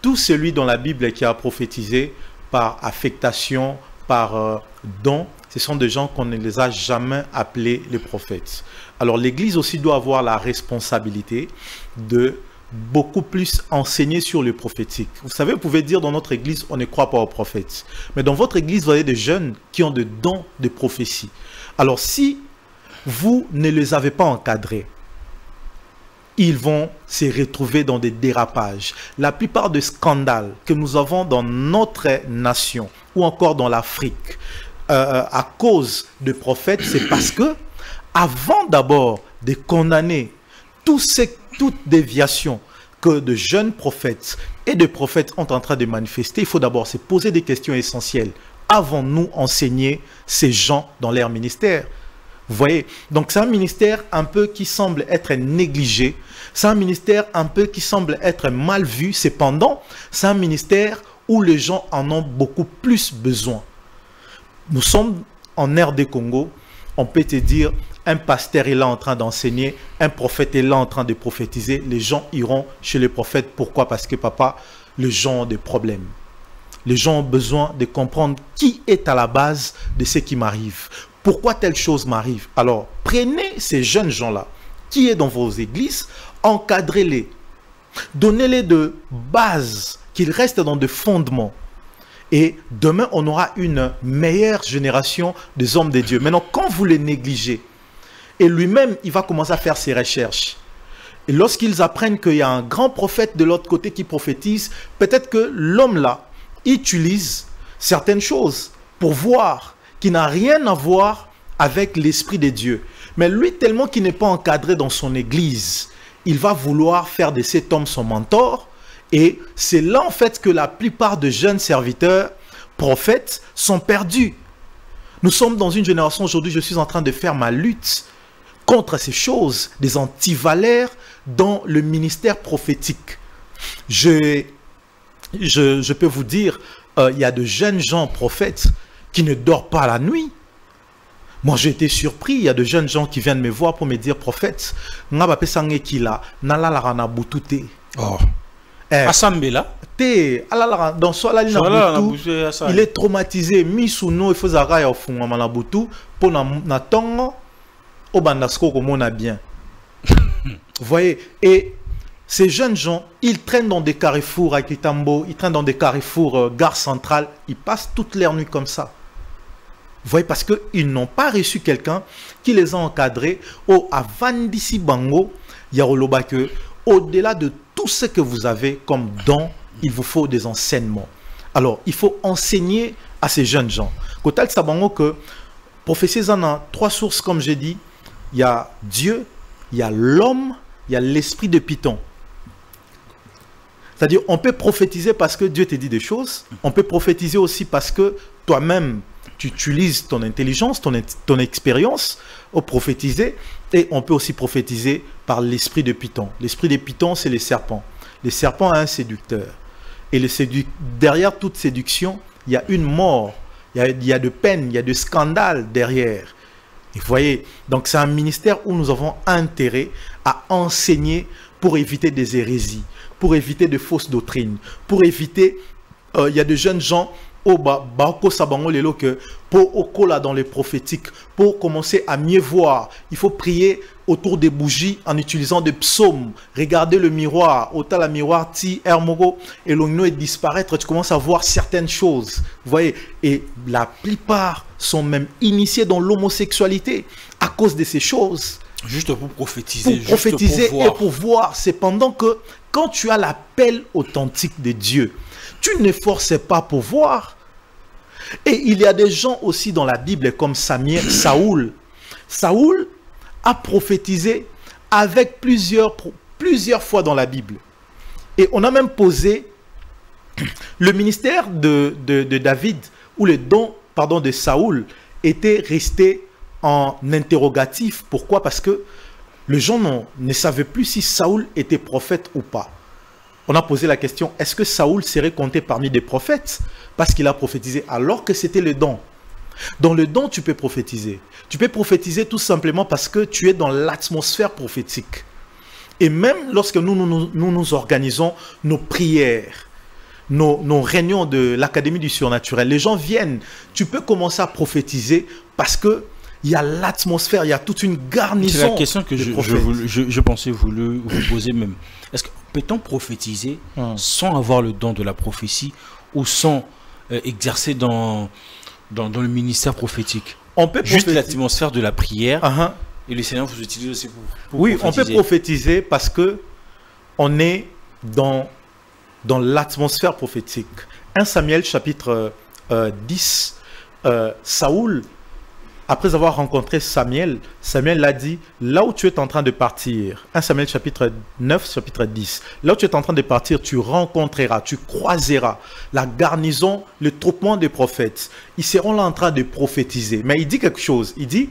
Tout celui dans la Bible qui a prophétisé par affectation, par don, ce sont des gens qu'on ne les a jamais appelés les prophètes. Alors l'Église aussi doit avoir la responsabilité de beaucoup plus enseigner sur le prophétique. Vous savez, vous pouvez dire dans notre Église, on ne croit pas aux prophètes. Mais dans votre Église, vous avez des jeunes qui ont des dons de prophétie. Alors si vous ne les avez pas encadrés, ils vont se retrouver dans des dérapages. La plupart des scandales que nous avons dans notre nation ou encore dans l'Afrique à cause de prophètes, c'est parce que avant d'abord de condamner toute déviation que de jeunes prophètes et de prophètes ont en train de manifester, il faut d'abord se poser des questions essentielles. Avons-nous enseigné ces gens dans leur ministère? Vous voyez, donc c'est un ministère un peu qui semble être négligé, c'est un ministère un peu qui semble être mal vu, cependant, c'est un ministère où les gens en ont beaucoup plus besoin. Nous sommes en RD Congo, on peut te dire, un pasteur est là en train d'enseigner, un prophète est là en train de prophétiser, les gens iront chez le prophète. Pourquoi? Parce que papa, les gens ont des problèmes. Les gens ont besoin de comprendre qui est à la base de ce qui m'arrive. Pourquoi telle chose m'arrive? Alors, prenez ces jeunes gens-là, qui est dans vos églises, encadrez-les. Donnez-les de base, qu'ils restent dans des fondements. Et demain, on aura une meilleure génération des hommes de Dieu. Maintenant, quand vous les négligez, et lui-même, il va commencer à faire ses recherches. Et lorsqu'ils apprennent qu'il y a un grand prophète de l'autre côté qui prophétise, peut-être que l'homme-là utilise certaines choses pour voir qui n'a rien à voir avec l'Esprit de Dieu. Mais lui, tellement qu'il n'est pas encadré dans son église, il va vouloir faire de cet homme son mentor. Et c'est là, en fait, que la plupart de jeunes serviteurs, prophètes, sont perdus. Nous sommes dans une génération, aujourd'hui, je suis en train de faire ma lutte contre ces choses, des antivaleurs dans le ministère prophétique. Je peux vous dire, il y a de jeunes gens prophètes qui ne dorment pas la nuit. Moi, j'ai été surpris. Il y a de jeunes gens qui viennent me voir pour me dire, prophète, oh. Asambela. Dans soit il est traumatisé. Misuno, il faut zara au fond à Butu pour na tongo au bandasko comme on a bien. Vous voyez, et ces jeunes gens, ils traînent dans des carrefours à Kitambo, ils traînent dans des carrefours gare centrale, ils passent toute leur nuit comme ça. Vous voyez, parce qu'ils n'ont pas reçu quelqu'un qui les a encadrés. Au Avandisi Bango, Yaroloba, que au-delà de tout ce que vous avez comme don, il vous faut des enseignements. Alors, il faut enseigner à ces jeunes gens. Kotal Sabango, que prophéties en a trois sources, comme j'ai dit. Il y a Dieu, il y a l'homme, il y a l'esprit de Python. C'est-à-dire, on peut prophétiser parce que Dieu te dit des choses. On peut prophétiser aussi parce que toi-même, tu utilises ton intelligence, ton expérience au prophétiser. Et on peut aussi prophétiser par l'esprit de Python. L'esprit de Python, c'est les serpents. Le serpent a un séducteur. Et derrière toute séduction, il y a une mort. Il y a de peine, il y a de scandale derrière. Et vous voyez, donc c'est un ministère où nous avons intérêt à enseigner pour éviter des hérésies, pour éviter de fausses doctrines, pour éviter, il y a de jeunes gens dans les prophétiques, pour commencer à mieux voir, il faut prier autour des bougies en utilisant des psaumes. Regardez le miroir, autant la miroir ti hermogo et l'ogno est disparaître, tu commences à voir certaines choses. Vous voyez, et la plupart sont même initiés dans l'homosexualité à cause de ces choses. Juste pour prophétiser. Pour prophétiser et pour voir. C'est pendant que quand tu as l'appel authentique de Dieu, tu ne forces pas pour voir. Et il y a des gens aussi dans la Bible comme Saoul. Saoul a prophétisé avec plusieurs fois dans la Bible. Et on a même posé le ministère de David, où le don de Saoul était resté en interrogatif. Pourquoi? Parce que les gens ne savaient plus si Saoul était prophète ou pas. On a posé la question, est-ce que Saoul serait compté parmi des prophètes? Parce qu'il a prophétisé alors que c'était le don. Dans le don, tu peux prophétiser. Tu peux prophétiser tout simplement parce que tu es dans l'atmosphère prophétique. Et même lorsque nous organisons nos prières, nos réunions de l'Académie du surnaturel, les gens viennent. Tu peux commencer à prophétiser parce que il y a l'atmosphère, il y a toute une garnison. C'est la question que je pensais vous poser même. Est-ce que peut-on prophétiser sans avoir le don de la prophétie ou sans exercer dans le ministère prophétique? On peut juste l'atmosphère de la prière et le Seigneur vous utilise aussi pour oui, prophétiser. On peut prophétiser parce que on est dans l'atmosphère prophétique. 1 Samuel chapitre 10, Saoul, après avoir rencontré Samuel l'a dit, là où tu es en train de partir, 1 Samuel chapitre 9, chapitre 10, là où tu es en train de partir, tu rencontreras, tu croiseras la garnison, le troupement des prophètes. Ils seront là en train de prophétiser. Mais il dit quelque chose, il dit,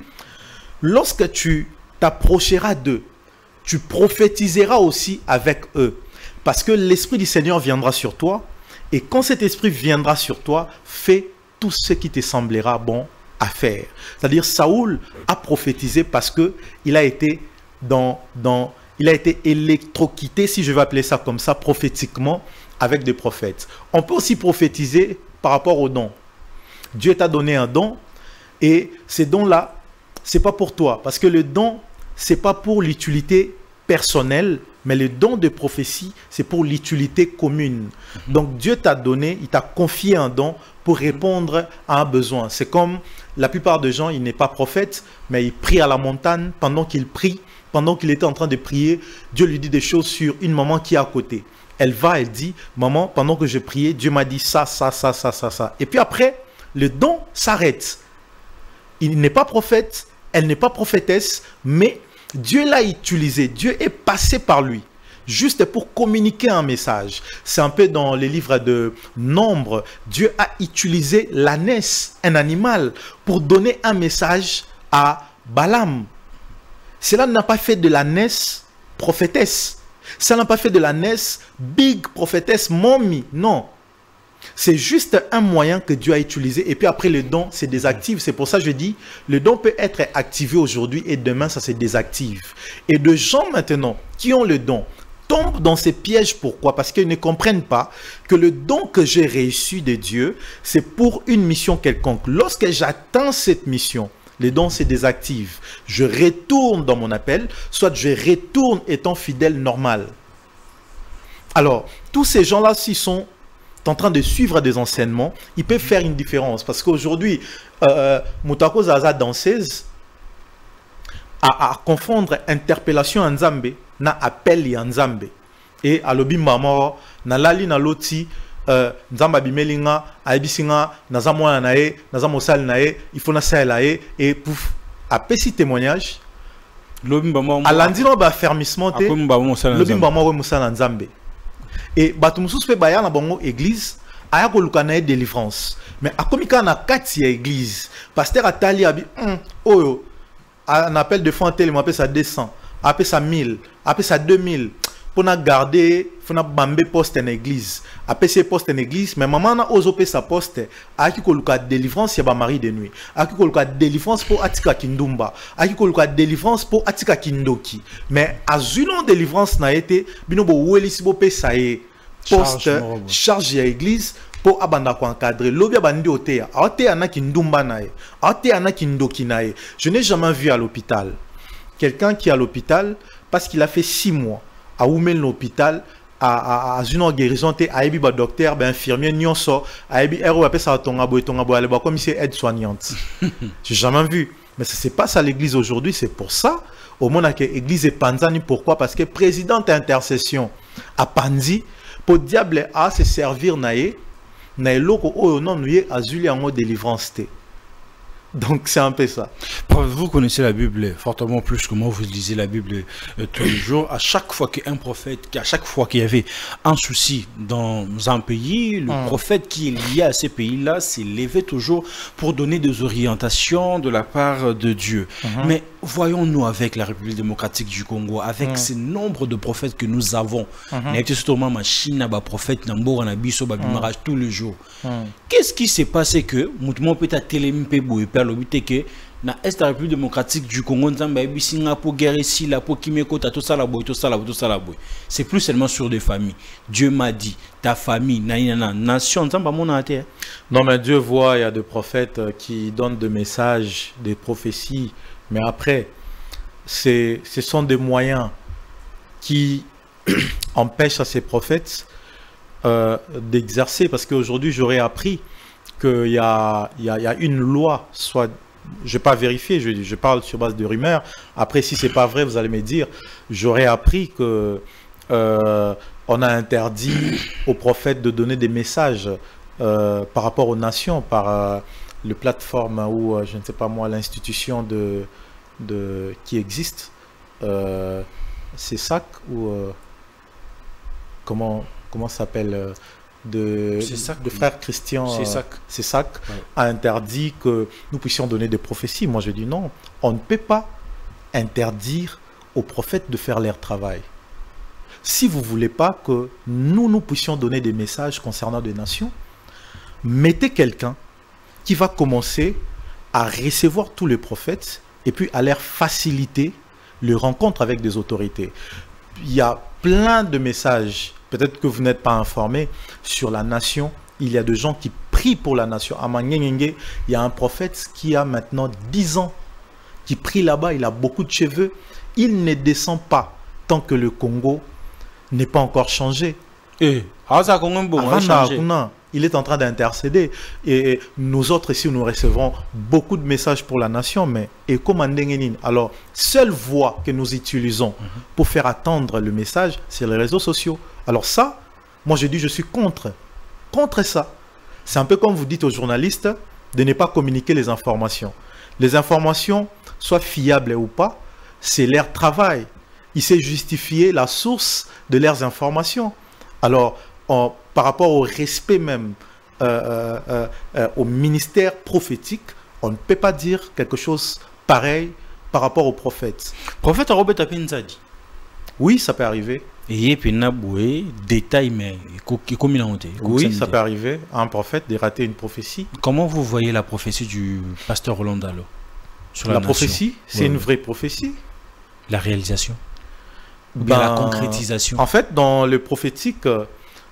lorsque tu t'approcheras d'eux, tu prophétiseras aussi avec eux. Parce que l'Esprit du Seigneur viendra sur toi, et quand cet Esprit viendra sur toi, fais tout ce qui te semblera bon à faire. C'est-à-dire, Saoul a prophétisé parce que il a été il a été électrocuté, si je vais appeler ça comme ça, prophétiquement, avec des prophètes. On peut aussi prophétiser par rapport au don. Dieu t'a donné un don, et ces dons-là, c'est pas pour toi, parce que le don, c'est pas pour l'utilité personnelle, mais le don de prophétie, c'est pour l'utilité commune. Donc Dieu t'a donné, il t'a confié un don pour répondre à un besoin. C'est comme la plupart des gens, il n'est pas prophète, mais il prie à la montagne. Pendant qu'il prie, pendant qu'il était en train de prier, Dieu lui dit des choses sur une maman qui est à côté. Elle va, elle dit, maman, pendant que je priais, Dieu m'a dit ça, ça, ça, ça, ça, ça. Et puis après, le don s'arrête. Il n'est pas prophète, elle n'est pas prophétesse, mais Dieu l'a utilisé, Dieu est passé par lui, juste pour communiquer un message. C'est un peu dans les livres de Nombre, Dieu a utilisé l'ânesse, un animal, pour donner un message à Balaam. Cela n'a pas fait de l'ânesse prophétesse, Ça n'a pas fait de la NES big prophétesse mommy. Non. C'est juste un moyen que Dieu a utilisé. Et puis après, le don se désactive. C'est pour ça que je dis, le don peut être activé aujourd'hui et demain, ça se désactive. Et de gens maintenant qui ont le don tombent dans ces pièges. Pourquoi? Parce qu'ils ne comprennent pas que le don que j'ai reçu de Dieu, c'est pour une mission quelconque. Lorsque j'atteins cette mission, les dons se désactivent. Je retourne dans mon appel, soit je retourne étant fidèle normal. Alors, tous ces gens-là, s'ils sont en train de suivre des enseignements, ils peuvent faire une différence. Parce qu'aujourd'hui, Moutako Zaza danseuse à confondre interpellation en Nzambe na appel en Nzambe. Et à l'obi mama na lali na loti Nzamba bimelinga aibisinga naza mwana nae naza mosali nae il faut na salae et pouf après si témoignage lobi mama alandi no ba fermissement te lobi mama we musala Nzambe. Et batumusus pe baya na bongo église aya ko lukana délivrance mais akomika na kati ya église pasteur atali abi oyo un appel de fonds tel m'appelle ça 200 appelle ça 1000 appelle ça 2000 pour na garder faut na bambe poste en église appelle ces poste en église mais maman na ozope sa poste aki ko luka délivrance ya ba mari de nuit aki ko luka délivrance pour atika kindumba aki ko luka délivrance pour atika kindoki mais azuno délivrance na été bino bo welisi bo pesa ye poste charge ya église pour abanda ko encadrer lobi abandi oteya oteya na kindumba na ye oteya na kindoki na ye. Je n'ai jamais vu à l'hôpital quelqu'un qui est à l'hôpital parce qu'il a fait 6 mois à Oumel l'hôpital à une guérison à ebi ba docteur ba infirmier nyonso à ebi ero appelle ça tongabo aller ba comme si aide soignante. J'ai jamais vu, mais ça se passe à l'église aujourd'hui. C'est pour ça au monde que l'église est panzani. Pourquoi? Parce que président intercession à Panzi pour diable à se servir nae loko o non nuye azuli en mode délivrance té. Donc c'est un peu ça. Vous connaissez la Bible fortement plus que moi, vous lisez la Bible tous les jours. À chaque fois qu'un prophète, à chaque fois qu'il y avait un souci dans un pays, le prophète qui est lié à ces pays-là s'est levé toujours pour donner des orientations de la part de Dieu. Mais voyons-nous avec la République démocratique du Congo, avec ce nombre de prophètes que nous avons, tous les jours. Qu'est-ce qui s'est passé que na est la République démocratique du Congo c'est plus seulement sur des familles. Dieu m'a dit ta famille nation. Non mais Dieu voit, il y a des prophètes qui donnent des messages, des prophéties, mais après ce sont des moyens qui empêchent à ces prophètes d'exercer, parce qu'aujourd'hui j'aurais appris qu'il y a une loi, soit je n'ai pas vérifié, je parle sur base de rumeurs. Après, si ce n'est pas vrai, vous allez me dire, j'aurais appris que on a interdit aux prophètes de donner des messages par rapport aux nations, par le plateforme ou je ne sais pas moi, l'institution qui existe. C'est SAC ou comment ça s'appelle de frère Christian, c'est ça a interdit que nous puissions donner des prophéties. Moi je dis non, on ne peut pas interdire aux prophètes de faire leur travail. Si vous ne voulez pas que nous puissions donner des messages concernant des nations, mettez quelqu'un qui va commencer à recevoir tous les prophètes et puis à leur faciliter les rencontres avec des autorités. Il y a plein de messages. Peut-être que vous n'êtes pas informé sur la nation. Il y a des gens qui prient pour la nation. À Mangengenge, il y a un prophète qui a maintenant 10 ans, qui prie là-bas. Il a beaucoup de cheveux. Il ne descend pas tant que le Congo n'est pas encore changé. Il est en train d'intercéder. Et nous autres ici, nous recevrons beaucoup de messages pour la nation. Mais alors, seule voie que nous utilisons pour faire attendre le message, c'est les réseaux sociaux. Alors ça, moi je dis je suis contre ça. C'est un peu comme vous dites aux journalistes de ne pas communiquer les informations. Les informations, soit fiables ou pas, c'est leur travail. Il sait justifier la source de leurs informations. Alors, par rapport au respect même au ministère prophétique, on ne peut pas dire quelque chose pareil par rapport aux prophètes. Prophète Robert Apinzadi. Oui, ça peut arriver. Et puis, détail, mais oui, ça peut arriver à un prophète de rater une prophétie. Comment vous voyez la prophétie du pasteur Roland Dalo sur la prophétie, c'est une vraie prophétie. La réalisation, ou bien la concrétisation. En fait, dans le prophétique,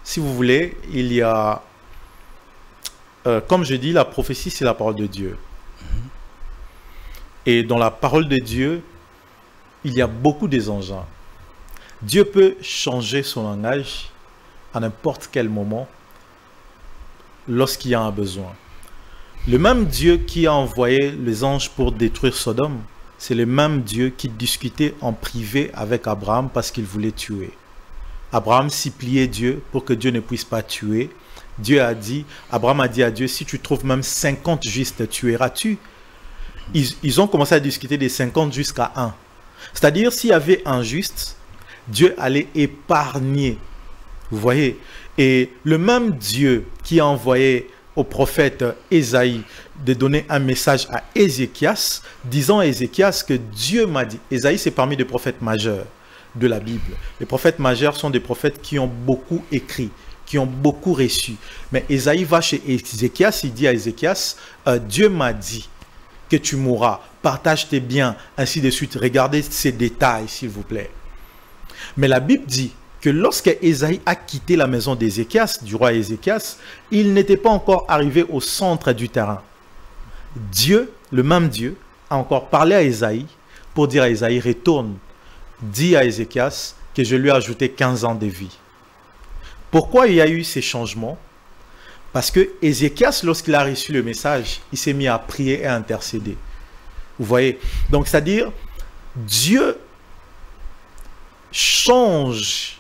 si vous voulez, il y a, comme je dis, la prophétie, c'est la parole de Dieu. Et dans la parole de Dieu, il y a beaucoup des engins. Dieu peut changer son langage à n'importe quel moment lorsqu'il y a un besoin. Le même Dieu qui a envoyé les anges pour détruire Sodome, c'est le même Dieu qui discutait en privé avec Abraham parce qu'il voulait tuer. Abraham suppliait Dieu pour que Dieu ne puisse pas tuer. Abraham a dit à Dieu, si tu trouves même 50 justes, tueras-tu? Ils ont commencé à discuter des 50 jusqu'à 1. C'est-à-dire, s'il y avait un juste, Dieu allait épargner. Vous voyez? Et le même Dieu qui a envoyé au prophète Ésaïe de donner un message à Ézéchias, disant à Ézéchias que Dieu m'a dit. Ésaïe, c'est parmi les prophètes majeurs de la Bible. Les prophètes majeurs sont des prophètes qui ont beaucoup écrit, qui ont beaucoup reçu. Mais Ésaïe va chez Ézéchias, il dit à Ézéchias, Dieu m'a dit que tu mourras, partage tes biens, ainsi de suite. Regardez ces détails, s'il vous plaît. Mais la Bible dit que lorsque Ésaïe a quitté la maison d'Ézéchias, du roi Ézéchias, il n'était pas encore arrivé au centre du terrain. Dieu, le même Dieu, a encore parlé à Ésaïe pour dire à Ésaïe, retourne, dis à Ézéchias que je lui ai ajouté 15 ans de vie. Pourquoi il y a eu ces changements? Parce que Ézéchias, lorsqu'il a reçu le message, il s'est mis à prier et à intercéder. Vous voyez? Donc, c'est-à-dire, Dieu change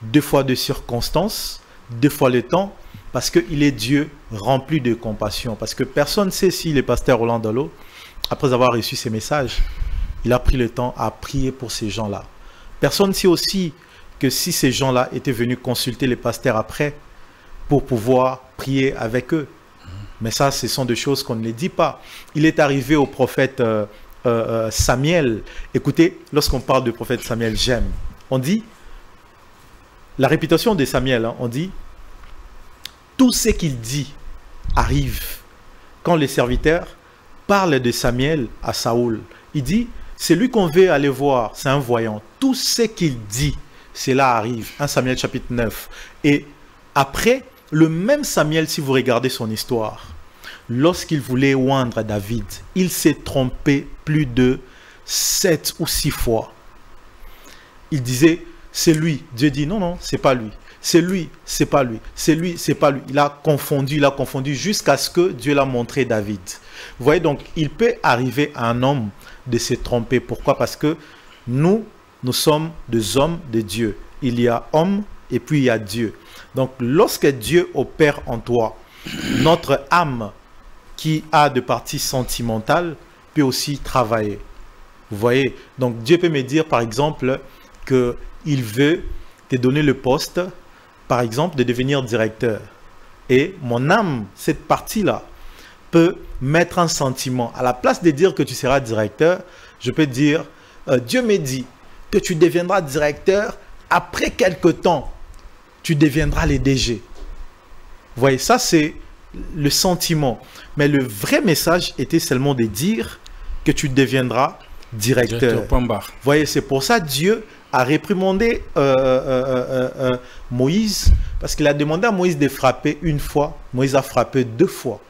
deux fois de circonstances, deux fois le temps, parce qu'il est Dieu rempli de compassion. Parce que personne ne sait si le pasteur Roland Dalo, après avoir reçu ces messages, il a pris le temps à prier pour ces gens-là. Personne ne sait aussi que si ces gens-là étaient venus consulter les pasteurs après, pour pouvoir prier avec eux. Mais ça, ce sont des choses qu'on ne les dit pas. Il est arrivé au prophète Samuel. Écoutez, lorsqu'on parle du prophète Samuel, j'aime. On dit, la réputation de Samuel, on dit, tout ce qu'il dit arrive. Quand les serviteurs parlent de Samuel à Saoul, il dit, c'est lui qu'on veut aller voir, c'est un voyant. Tout ce qu'il dit, cela arrive. 1 Samuel chapitre 9. Et après, le même Samuel, si vous regardez son histoire, lorsqu'il voulait oindre David, il s'est trompé plus de 7 ou 6 fois. Il disait, c'est lui. Dieu dit, non, non, c'est pas lui. C'est lui, c'est pas lui. C'est lui, c'est pas lui. Il a confondu jusqu'à ce que Dieu l'a montré David. Vous voyez, donc, il peut arriver à un homme de se tromper. Pourquoi? Parce que nous sommes des hommes de Dieu. Il y a homme et puis il y a Dieu. Donc, lorsque Dieu opère en toi, notre âme qui a de parties sentimentales peut aussi travailler. Vous voyez? Donc, Dieu peut me dire, par exemple, qu'il veut te donner le poste, par exemple, de devenir directeur. Et mon âme, cette partie-là, peut mettre un sentiment. À la place de dire que tu seras directeur, je peux dire, Dieu me dit que tu deviendras directeur après quelque temps. Tu deviendras les DG. Vous voyez, ça c'est le sentiment. Mais le vrai message était seulement de dire que tu deviendras directeur. Vous voyez, c'est pour ça que Dieu a réprimandé Moïse, parce qu'il a demandé à Moïse de frapper une fois. Moïse a frappé 2 fois.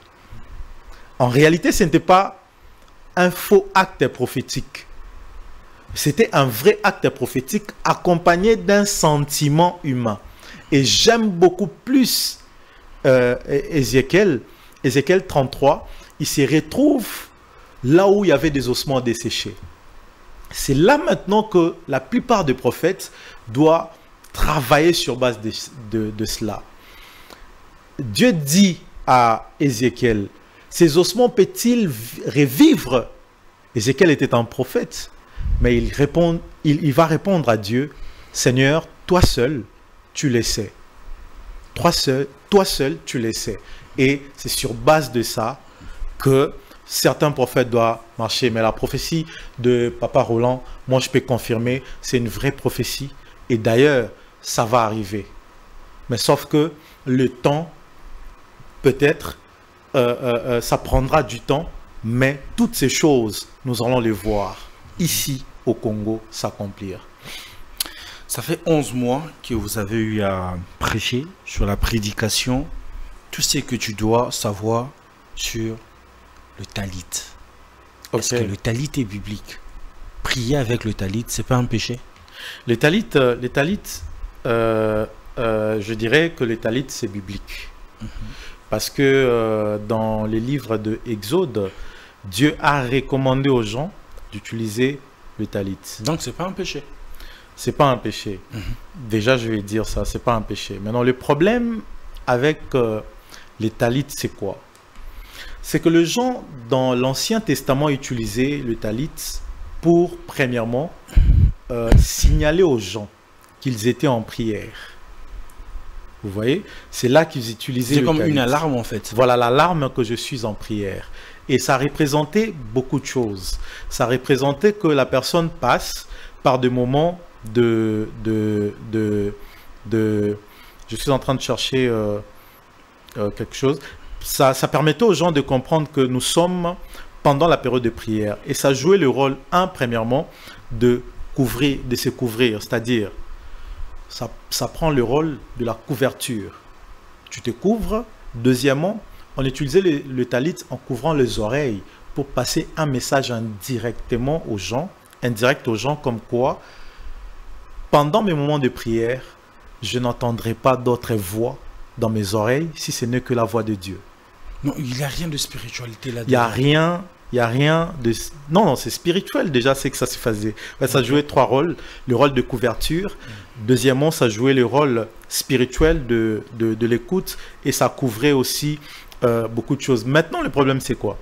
En réalité, ce n'était pas un faux acte prophétique. C'était un vrai acte prophétique accompagné d'un sentiment humain. Et j'aime beaucoup plus Ézéchiel 33. Il se retrouve là où il y avait des ossements desséchés. C'est là maintenant que la plupart des prophètes doivent travailler sur base de cela. Dieu dit à Ézéchiel, ces ossements peuvent-ils revivre? Ézéchiel était un prophète, mais il va répondre à Dieu, Seigneur, toi seul, tu le sais. Toi seul, tu le sais. Et c'est sur base de ça que certains prophètes doivent marcher. Mais la prophétie de Papa Roland, moi je peux confirmer, c'est une vraie prophétie. Et d'ailleurs, ça va arriver. Mais sauf que le temps, peut-être, ça prendra du temps, mais toutes ces choses, nous allons les voir ici au Congo s'accomplir. Ça fait 11 mois que vous avez eu à prêcher sur la prédication, tout ce que tu dois savoir sur le talit. Est-ce que le talit est biblique? Prier avec le talit, c'est pas un péché? Les talit, je dirais que les talit, c'est biblique. Parce que dans les livres de Exode, Dieu a recommandé aux gens d'utiliser le talit. Donc c'est pas un péché? C'est pas un péché. Déjà, je vais dire ça, c'est pas un péché. Maintenant, le problème avec les talit, c'est quoi? C'est que les gens dans l'Ancien Testament utilisaient le talit pour, premièrement, signaler aux gens qu'ils étaient en prière. Vous voyez? C'est là qu'ils utilisaient le talit. C'est comme une alarme en fait. Voilà l'alarme que je suis en prière. Et ça représentait beaucoup de choses. Ça représentait que la personne passe par des moments je suis en train de chercher quelque chose. Ça permettait aux gens de comprendre que nous sommes pendant la période de prière. Et ça jouait le rôle, premièrement, de se couvrir. C'est-à-dire, ça prend le rôle de la couverture. Tu te couvres. Deuxièmement, on utilisait le talit en couvrant les oreilles pour passer un message indirect aux gens comme quoi, pendant mes moments de prière, je n'entendrai pas d'autres voix dans mes oreilles si ce n'est que la voix de Dieu. Non, il n'y a rien de spiritualité là-dedans. Il n'y a rien de... Non, c'est spirituel déjà, c'est que ça se faisait. Ça jouait trois rôles. Le rôle de couverture. Deuxièmement, ça jouait le rôle spirituel de l'écoute. Et ça couvrait aussi beaucoup de choses. Maintenant, le problème, c'est quoi?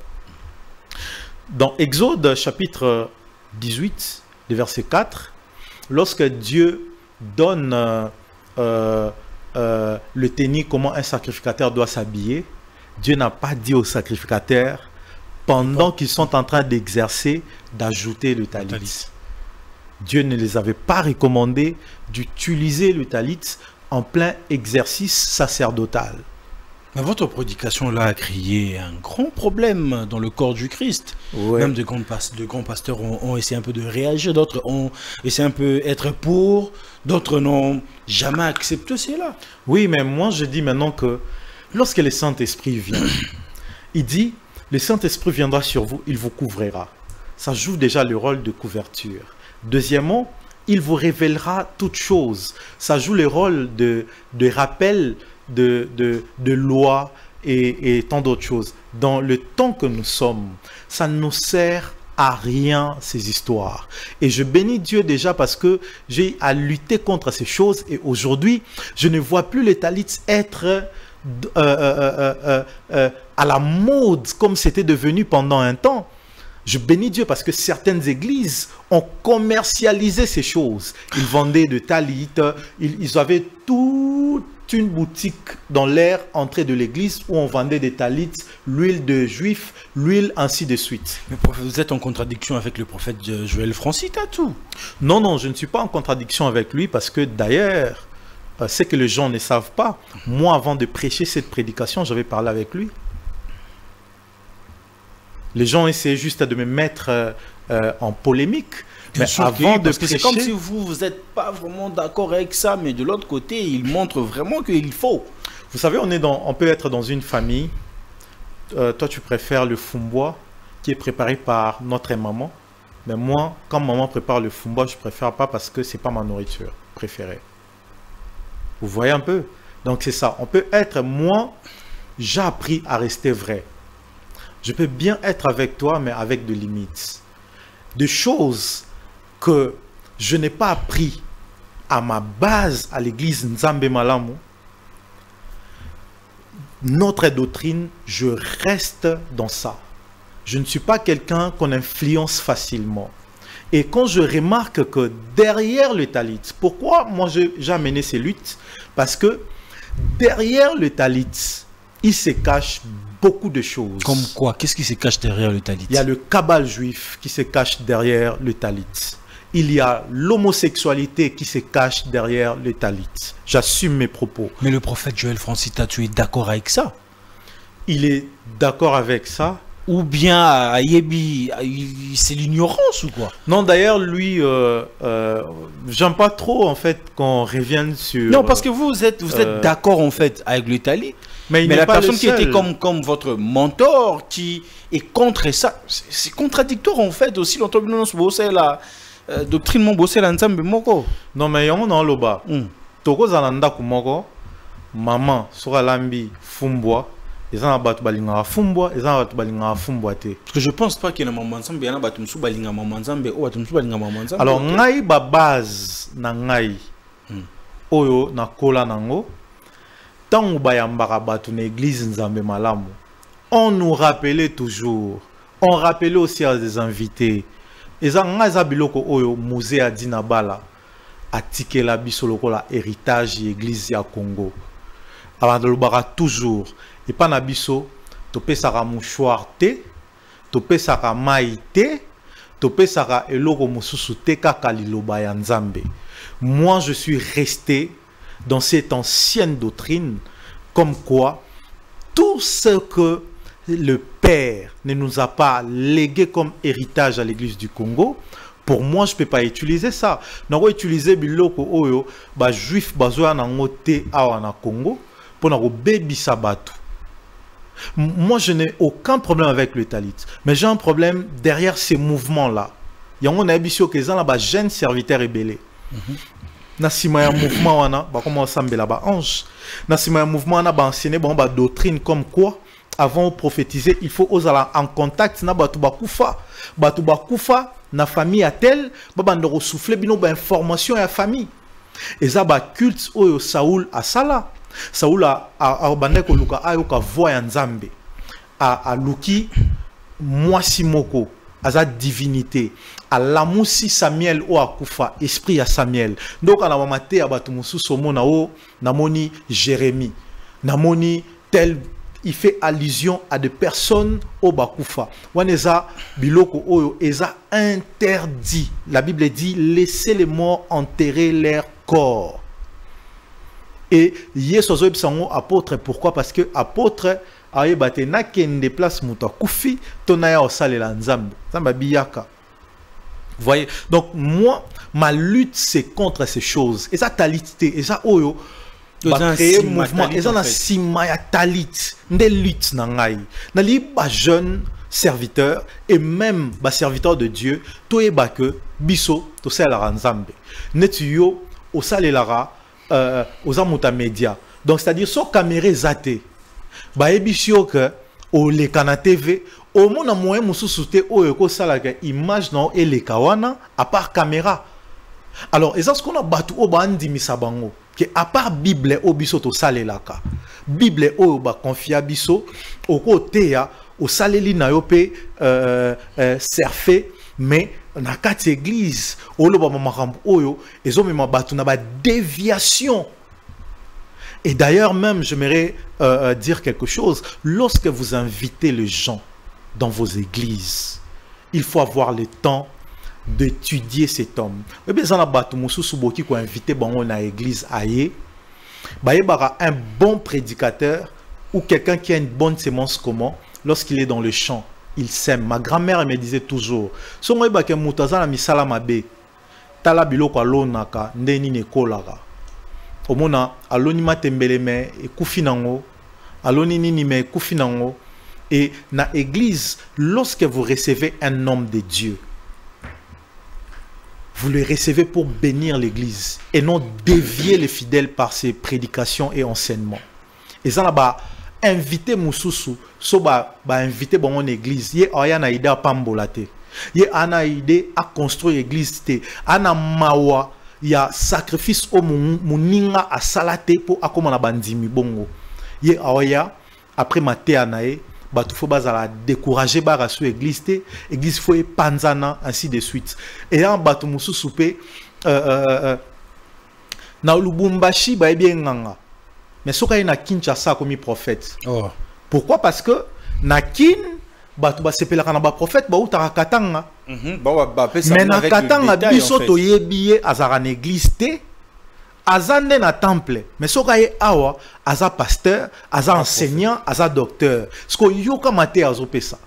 Dans Exode, chapitre 18, le verset 4, lorsque Dieu donne le tennis, comment un sacrificateur doit s'habiller, Dieu n'a pas dit aux sacrificateurs, pendant qu'ils sont en train d'exercer, d'ajouter le talit. Dieu ne les avait pas recommandé d'utiliser le talit en plein exercice sacerdotal. Mais votre prédication là a créé un grand problème dans le corps du Christ. Ouais. Même de grands pasteurs ont essayé un peu de réagir, d'autres ont essayé un peu d'être pour, d'autres n'ont jamais accepté cela. Oui, mais moi je dis maintenant que lorsque le Saint-Esprit vient, il dit, le Saint-Esprit viendra sur vous, il vous couvrira. Ça joue déjà le rôle de couverture. Deuxièmement, il vous révélera toutes choses. Ça joue le rôle de rappel de loi et tant d'autres choses. Dans le temps que nous sommes, ça ne nous sert à rien ces histoires. Et je bénis Dieu déjà parce que j'ai à lutter contre ces choses. Et aujourd'hui, je ne vois plus les talits être à la mode comme c'était devenu pendant un temps. Je bénis Dieu parce que certaines églises ont commercialisé ces choses. Ils vendaient de talit, ils avaient toute une boutique dans l'air entrée de l'église où on vendait des talits, l'huile de juif, l'huile ainsi de suite. Mais vous êtes en contradiction avec le prophète Joël Francis Tatou. Non, non, je ne suis pas en contradiction avec lui parce que d'ailleurs, c'est que les gens ne savent pas. Moi, avant de prêcher cette prédication, j'avais parlé avec lui. Les gens essayaient juste de me mettre en polémique. Mais avant de prêcher, c'est comme si vous n'êtes pas vraiment d'accord avec ça, mais de l'autre côté, il montre vraiment qu'il faut. Vous savez, on peut être dans une famille. Toi, tu préfères le fumbois qui est préparé par notre maman. Mais moi, quand maman prépare le fumbois, je ne préfère pas parce que ce n'est pas ma nourriture préférée. Vous voyez un peu? Donc c'est ça. On peut être, moi, j'ai appris à rester vrai. Je peux bien être avec toi, mais avec des limites. Des choses que je n'ai pas appris à ma base à l'église Nzambe Malamu. Notre doctrine, je reste dans ça. Je ne suis pas quelqu'un qu'on influence facilement. Et quand je remarque que derrière le talit, pourquoi moi j'ai amené ces luttes? Parce que derrière le talit, il se cache beaucoup de choses. Comme quoi? Qu'est-ce qui se cache derrière le talit? Il y a le cabal juif qui se cache derrière le talit. il y a l'homosexualité qui se cache derrière les talits. J'assume mes propos. Mais le prophète Joël Francita, tu es d'accord avec ça? Il est d'accord avec ça. Ou bien c'est l'ignorance ou quoi? Non, d'ailleurs, lui, j'aime pas trop en fait qu'on revienne sur... Non, parce que vous êtes d'accord en fait avec le talit. Mais la personne qui était comme votre mentor, qui est contre ça, c'est contradictoire en fait aussi. La doctrine mon bossé l'ensemble moko. Non, mais on a le bas. Toko zananda kumoko, maman sera lambi fumbwa. Ils ont battu balinga fumbwa, ils ont battu balinga fumbwa te. Parce que je pense pas qu'il y a maman ensemble, il y a battu musu balinga maman ensemble, ou battu musu balinga maman ensemble. Alors ngai ba base na ngai. Oyo na kola nango. Tant bayambara battu na église nzambe malamu. On nous rappelait toujours. On rappelait aussi à des invités. Eza ngai za biloko oyo musée a dina bala. Atike la biso lokola héritage église ya Congo. Abandolobara toujours. Et pas nabiso, topé sara mouchoir te, topé sara mai te, topé sara eloko mususu te kaka liloba ya nzambe. Moi, je suis resté dans cette ancienne doctrine, comme quoi tout ce que le Père ne nous a pas légué comme héritage à l'église du Congo, pour moi, je ne peux pas utiliser ça. Je vais utiliser biloko oyo, ba juif bazoya na ngote awa na Congo, pour na baby sabatu. Moi, je n'ai aucun problème avec le talit. Mais j'ai un problème derrière ces mouvements-là. Il y a un abissio qui est un jeune serviteur ébélé. Nasima un mouvement, on a comment ensemble là-bas ange. Nasima un mouvement, on a enseigné ba doctrine comme quoi, avant de prophétiser, il faut oser en contact na batu bakufa na famille a tel, babando souffler bino ba information à famille. Et ça ba culte oyo Saoul a sala. Saoul a bandeko luka ayoka voya nzambe a luki mwasi moko aza divinité a lamusi Samuel o akufa esprit ya Samuel donc ana mamate ya batu mususu mona o namoni Jérémie namoni tel il fait allusion à des personnes au bakufa waneza biloko oyo eza interdit. La Bible dit laissez les morts enterrer leur corps. Et Yesozo Sango apôtre, pourquoi? Parce que apôtre aye batena ken déplace muta kufi tonaya osale la nzambe nzamba biyaka. Vous voyez? Donc moi ma lutte c'est contre ces choses. Et ça talité et ça oyo ba créer mouvement et ça na sima ya talit nde lutte na ngai. Na li ba jeune serviteur et même ba serviteur de Dieu toyeba que biso to sala nzambe. Netuyo osale lara aux amuta média. Donc c'est-à-dire so caméra zate ba ebisio que au le kana TV au mona moyen mususu te oyo ko sala que image na et le kawana à part caméra. Alors et ça ce qu'on a battu au bandi misabango que à part Bible au biso to salelaka. Bible o ba confia biso au côté ya au saleli na yo pe surfer mais na kati église oloba makambo oyo ezomema batu na ba déviation. Et d'ailleurs même j'aimerais dire quelque chose. Lorsque vous invitez les gens dans vos églises, il faut avoir le temps d'étudier cet homme. Et bien ça batu mususu boki ko inviter bango na église aye ba yebara un bon prédicateur ou quelqu'un qui a une bonne sémence comment lorsqu'il est dans le champ. Il sème. Ma grand-mère me disait toujours so moi ba ke mutaza na misala mabe tala biloko alonaka ndeni ne kolaka omona aloni matembeleme e kufinango aloni nini me kufinango. Et na église lorsque vous recevez un homme de Dieu, vous le recevez pour bénir l'église et non dévier les fidèles par ses prédications et enseignements. Et ça là-bas inviter mususu so ba inviter bon église ye ayana ida pambolate ye ana idée à construire église te ana mawa ya sacrifice au muninga a salate pour akomana bandimi bongo ye aya après maté anae batu fo bazala décourager bara sur église te église fo e panzana ainsi de suite et en batu mususu pe na Lubumbashi ba bien nganga. Mais ce qu'il y a Kinshasa comme prophète. Oh. Pourquoi? Parce que Nakin bato basepelaka na ba prophète ba utaka katanga. Mais Mais na katanga biso toyebi ye azaka na église te. Azande na temple, mais soka ye awa, aza pasteur, aza enseignant, aza docteur. Sko yoka mate azo pesa.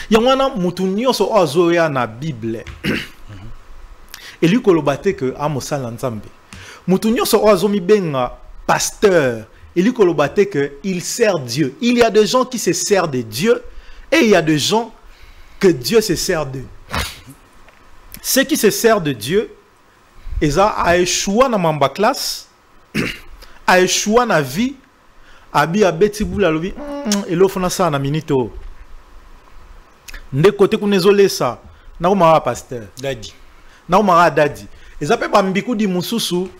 Yangwana mutu nyonso azo ya na Bible. Et lui kolobate que amosala nzambe. Mutu nyonso azo mi benga pasteur. Et lui kolobate que il sert Dieu. Il y a des gens qui se servent de Dieu et il y a des gens que Dieu se sert d'eux. Ceux qui se servent de Dieu, Eza a échoué dans ma classe, a échoué dans la vie, abi a beti boula lobi, et l'offre na ça na minito. Nde côté kunezole ça, na umara pasteur. Dadi. Na umara dadi. Eza pe ba mbiku di mususu,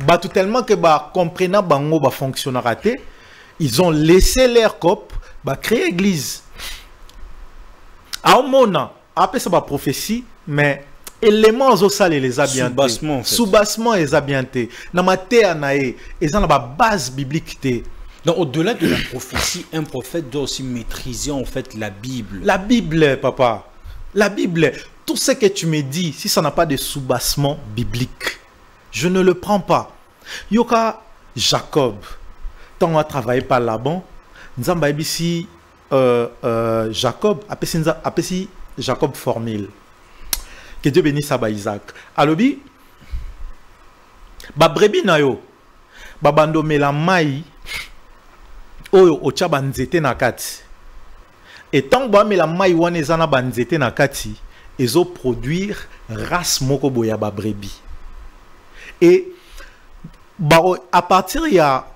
ba tout tellement que ba comprena bango ba fonctionnera te, ils ont laissé leur cop, ba créer église. A omona, après ça ba prophétie, mais éléments aux salles les abientés. Sous-bassement, en fait. Sous-bassement les abientés. Dans ma terre nae, ils ont la base biblique te. Donc au-delà de la prophétie, un prophète doit aussi maîtriser en fait la Bible. La Bible, papa. La Bible. Tout ce que tu me dis, si ça n'a pas de sous-bassement biblique, je ne le prends pas. Yoka Jacob, tant on a travaillé par là-bas, Nzamba ici Jacob, apesi Jacob formule. Que Dieu bénisse à Isaac. Alobi, ba brebi na yo, ba bando mela mai, oyo ocha banzete na kati. Et tant ba mela mai wane zana banzete na kati, ezo produire race moko boya ba brebi. Et ba à partir ya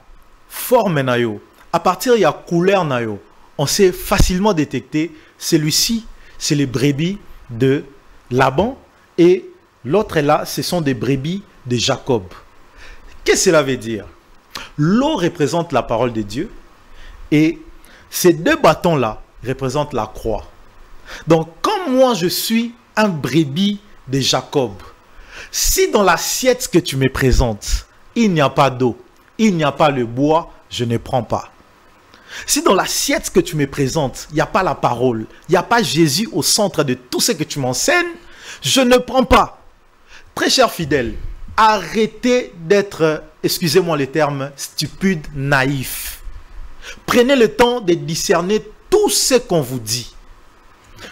forme na yo, à partir ya couleur na yo, on sait facilement détecter celui-ci, c'est les brebis de Laban et l'autre est là, ce sont des brebis de Jacob. Qu'est-ce que cela veut dire? L'eau représente la parole de Dieu et ces deux bâtons-là représentent la croix. Donc, comme moi je suis un brebis de Jacob, si dans l'assiette que tu me présentes, il n'y a pas d'eau, il n'y a pas le bois, je ne prends pas. Si dans l'assiette que tu me présentes, il n'y a pas la parole, il n'y a pas Jésus au centre de tout ce que tu m'enseignes, je ne prends pas. Très cher fidèle, arrêtez d'être, excusez-moi le terme, stupide, naïf. Prenez le temps de discerner tout ce qu'on vous dit.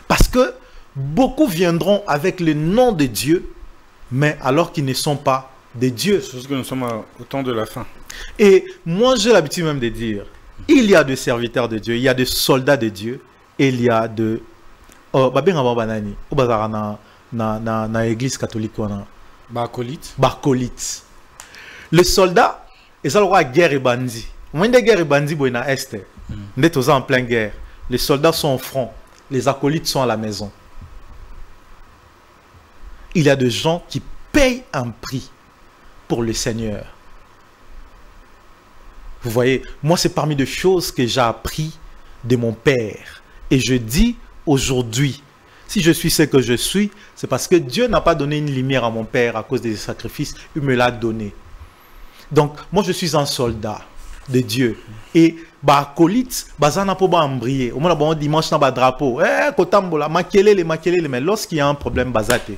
Parce que beaucoup viendront avec le nom de Dieu, mais alors qu'ils ne sont pas de Dieu. C'est parce que nous sommes au temps de la fin. Et moi, j'ai l'habitude même de dire, il y a des serviteurs de Dieu, il y a des soldats de Dieu, et il y a de... Oh, na église catholique, Bacolite. Bacolite. Les soldats, ils ont la guerre et bandit. Au moment de guerre et bandit, il y a est. Nous sommes en pleine guerre. Les soldats sont au front, les acolytes sont à la maison. Il y a des gens qui payent un prix pour le Seigneur. Vous voyez, moi c'est parmi les choses que j'ai appris de mon père. Et je dis aujourd'hui, si je suis ce que je suis, c'est parce que Dieu n'a pas donné une lumière à mon père à cause des sacrifices, il me l'a donné. Donc, moi je suis un soldat de Dieu. Et bah acolyte, bazana po ba embrier. Au moins dimanche na ba drapeau. Kotambola, makelele, mais lorsqu'il y a un problème bazate.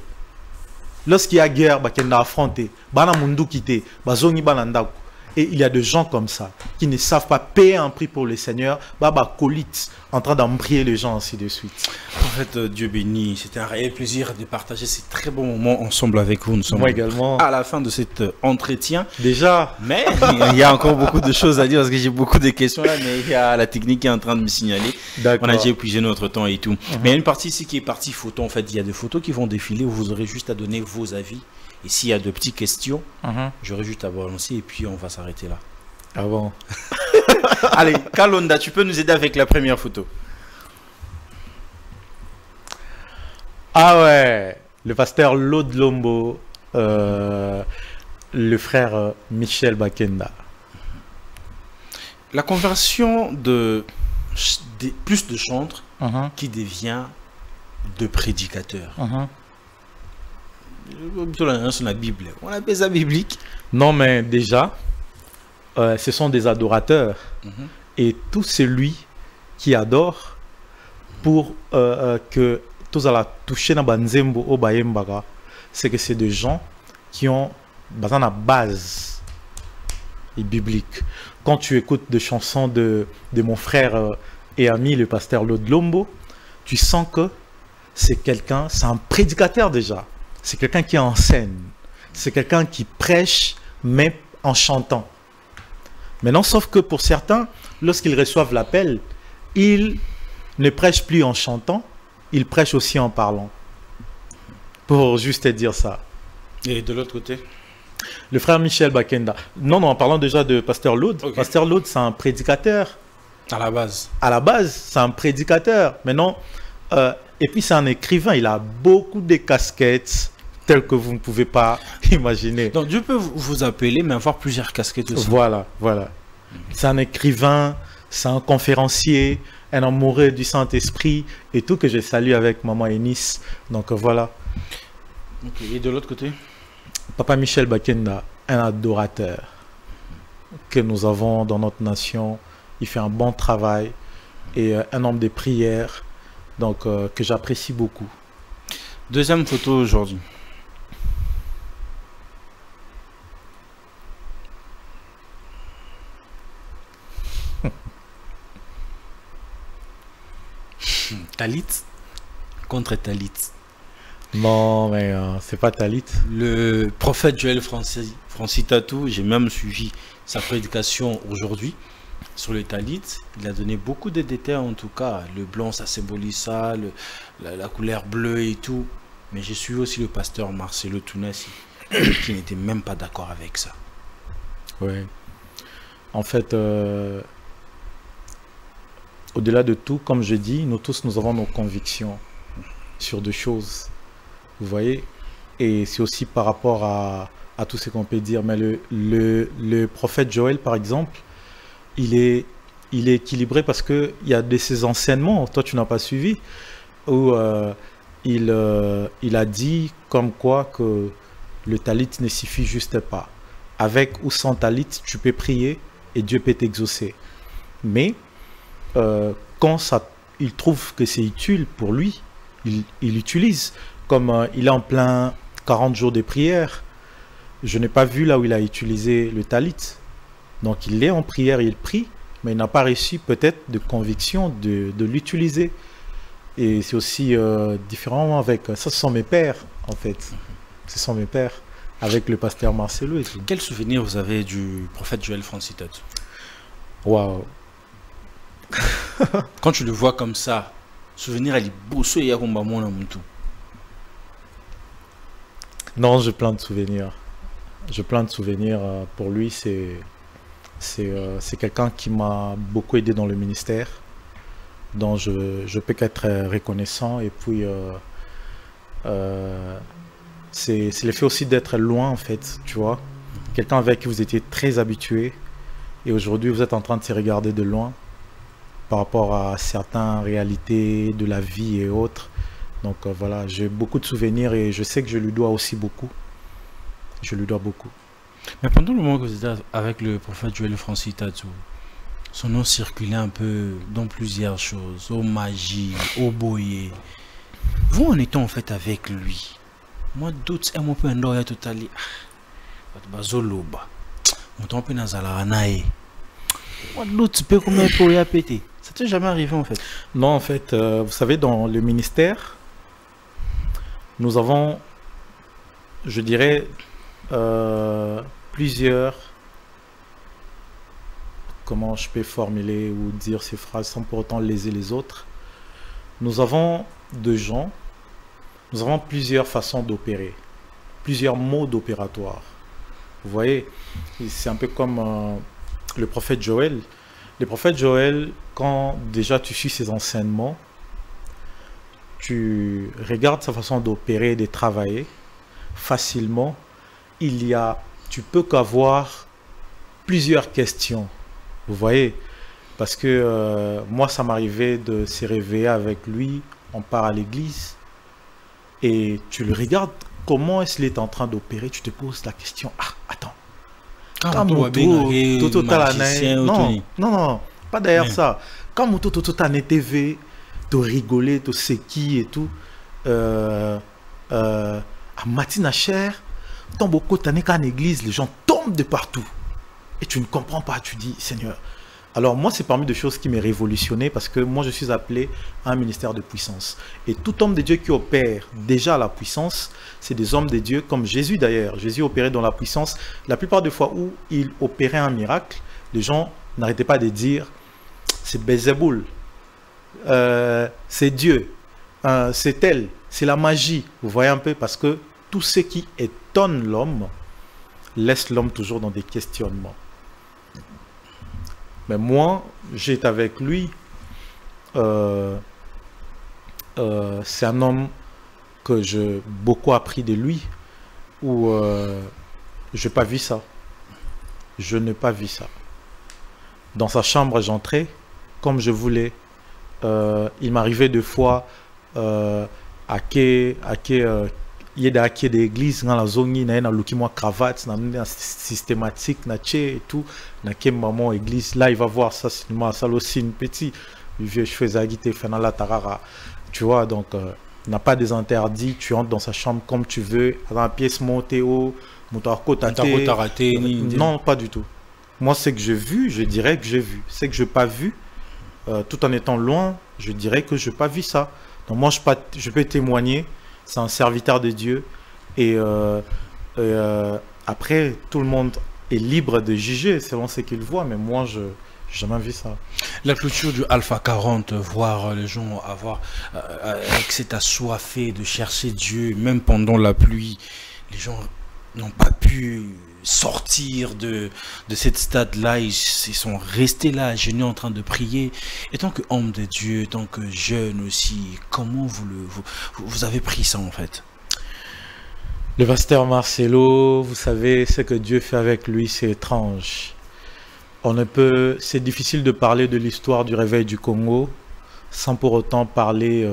Lorsqu'il y a guerre, bah kenda affronter. Bana mundu kite, bazongi bananda. Et il y a des gens comme ça qui ne savent pas payer un prix pour le Seigneur, baba colite, en train d'embrayer les gens ainsi de suite. En fait, Dieu béni, c'était un réel plaisir de partager ces très bons moments ensemble avec vous. Nous sommes Moi également. À la fin de cet entretien. Déjà. Mais il y a encore beaucoup de choses à dire parce que j'ai beaucoup de questions là, mais il y a la technique qui est en train de me signaler. On a déjà épuisé notre temps et tout. Mais il y a une partie ici qui est partie photo. En fait, il y a des photos qui vont défiler où vous aurez juste à donner vos avis. Et s'il y a de petites questions, j'aurai juste à balancer et puis on va s'arrêter là. Ah bon? Allez, Kalonda, tu peux nous aider avec la première photo? Ah ouais, le pasteur Lod Lombo, le frère Michel Bakenda. La conversion de plus de chantres qui devient de prédicateur. La Bible. On appelle ça biblique. Non, mais déjà, ce sont des adorateurs. Et tout celui qui adorent pour que tous à la toucher dans Banzembo au Bayembaga, c'est que c'est des gens qui ont la base et biblique. Quand tu écoutes des chansons de mon frère et ami, le pasteur Lod Lombo, tu sens que c'est quelqu'un, c'est un prédicateur déjà. C'est quelqu'un qui enseigne. C'est quelqu'un qui prêche, mais en chantant. Maintenant, sauf que pour certains, lorsqu'ils reçoivent l'appel, ils ne prêchent plus en chantant, ils prêchent aussi en parlant. Pour juste te dire ça. Et de l'autre côté? Le frère Michel Bakenda. Non, en parlant déjà de Pasteur Lod. Okay. Pasteur Lod, c'est un prédicateur. À la base. À la base, c'est un prédicateur. Maintenant, et puis c'est un écrivain. Il a beaucoup de casquettes telles que vous ne pouvez pas imaginer. Donc Dieu peut vous appeler, mais avoir plusieurs casquettes aussi. Voilà. C'est un écrivain, c'est un conférencier, un amoureux du Saint-Esprit et tout, que je salue avec maman Eunice. Donc voilà. Okay. Et de l'autre côté? Papa Michel Bakenda, un adorateur que nous avons dans notre nation. Il fait un bon travail et un homme de prière, donc que j'apprécie beaucoup. Deuxième photo aujourd'hui. Talit contre Talit. Non, mais c'est pas Talit. Le prophète Joël Francis Tatou, j'ai même suivi sa prédication aujourd'hui sur le Talit. Il a donné beaucoup de détails en tout cas. Le blanc, ça symbolise ça, la couleur bleue et tout. Mais j'ai suivi aussi le pasteur Marcelo Tounassi, qui n'était même pas d'accord avec ça. Oui. En fait, au-delà de tout, comme je dis, nous tous, nous avons nos convictions sur deux choses. Vous voyez? Et c'est aussi par rapport à tout ce qu'on peut dire. Mais le prophète Joël, par exemple, il est équilibré parce qu'il y a de ses enseignements, toi tu n'as pas suivi, où il a dit comme quoi que le talit ne suffit juste pas. Avec ou sans talit, tu peux prier et Dieu peut t'exaucer. Mais quand il trouve que c'est utile pour lui, il utilise. Comme il est en plein 40 jours de prière, je n'ai pas vu là où il a utilisé le talit. Donc il est en prière, il prie, mais il n'a pas reçu peut-être de conviction de l'utiliser. Et c'est aussi différent avec... Ça, ce sont mes pères, en fait. Ce sont mes pères, avec le pasteur Marcelo et tout. Quel souvenir vous avez du prophète Joël Francis Tatou? Waouh. Quand tu le vois comme ça, souvenir, il est beau, il y a comme tout. Non, j'ai plein de souvenirs. J'ai plein de souvenirs. Pour lui, c'est quelqu'un qui m'a beaucoup aidé dans le ministère, dont je peux qu'être reconnaissant. Et puis, c'est le fait aussi d'être loin, en fait, tu vois. Quelqu'un avec qui vous étiez très habitué. Et aujourd'hui, vous êtes en train de se regarder de loin par rapport à certaines réalités de la vie et autres. Donc voilà, j'ai beaucoup de souvenirs et je sais que je lui dois aussi beaucoup. Je lui dois beaucoup. Mais pendant le moment que vous étiez avec le prophète Joël Francis Tatou, son nom circulait un peu dans plusieurs choses, au magie, au boyer. Vous en étant en fait avec lui, moi doute un peu en totali. Bazoloba. Mon temps peu nazalanae. Moi doute peu comme un peu pété. Ça t'est jamais arrivé en fait? Non, en fait, vous savez, dans le ministère, nous avons, je dirais, plusieurs, comment je peux formuler ou dire ces phrases sans pour autant léser les autres. Nous avons deux gens, nous avons plusieurs façons d'opérer, plusieurs modes opératoires. Vous voyez, c'est un peu comme le prophète Joël. Le prophète Joël, quand déjà tu suis ses enseignements, tu regardes sa façon d'opérer et de travailler facilement, tu peux qu'avoir plusieurs questions. Vous voyez, parce que moi, ça m'arrivait de se réveiller avec lui, on part à l'église, et tu le regardes, comment est-ce qu'il est en train d'opérer, tu te poses la question, ah, attends, non, pas derrière ça. Quand tu as une TV, tu rigoles, tu sais qui et tout. À matin cher, tant beaucoup t'as qu'à l'église, les gens tombent de partout. Et tu ne comprends pas, tu dis, Seigneur. Alors moi, c'est parmi des choses qui m'ont révolutionné parce que moi, je suis appelé à un ministère de puissance. Et tout homme de Dieu qui opère déjà la puissance, c'est des hommes de Dieu comme Jésus d'ailleurs. Jésus opérait dans la puissance. La plupart des fois où il opérait un miracle, les gens n'arrêtaient pas de dire, c'est Bézéboul, c'est Dieu, c'est elle, c'est la magie. Vous voyez un peu, parce que tout ce qui étonne l'homme laisse l'homme toujours dans des questionnements. Mais moi, j'étais avec lui. C'est un homme que j'ai beaucoup appris de lui. Où je n'ai pas vu ça. Je n'ai pas vu ça. Dans sa chambre, j'entrais comme je voulais. Il m'arrivait deux fois à il y a des églises dans la zone il y a une cravate systématique et tout na maman église là il va voir ça seulement ça aussi une petite vieux cheveux agité dans la tarara tu vois donc n'a pas des interdits, tu entres dans sa chambre comme tu veux dans la pièce montée haut non pas du tout. Moi c'est que j'ai vu, je dirais que j'ai vu, c'est que je n'ai pas vu tout en étant loin, je dirais que je n'ai pas vu ça. Donc moi je peux témoigner. C'est un serviteur de Dieu. Et après, tout le monde est libre de juger selon ce qu'il voit. Mais moi, je n'ai jamais vu ça. La clôture du Alpha 40, voir les gens avoir avec cet assoiffé de chercher Dieu, même pendant la pluie, les gens n'ont pas pu sortir de cette stade-là, ils sont restés là, genoux en train de prier. Et tant qu'homme de Dieu, tant que jeune aussi, comment vous avez pris ça en fait? Le pasteur Marcelo, vous savez, ce que Dieu fait avec lui, c'est étrange. C'est difficile de parler de l'histoire du réveil du Congo sans pour autant parler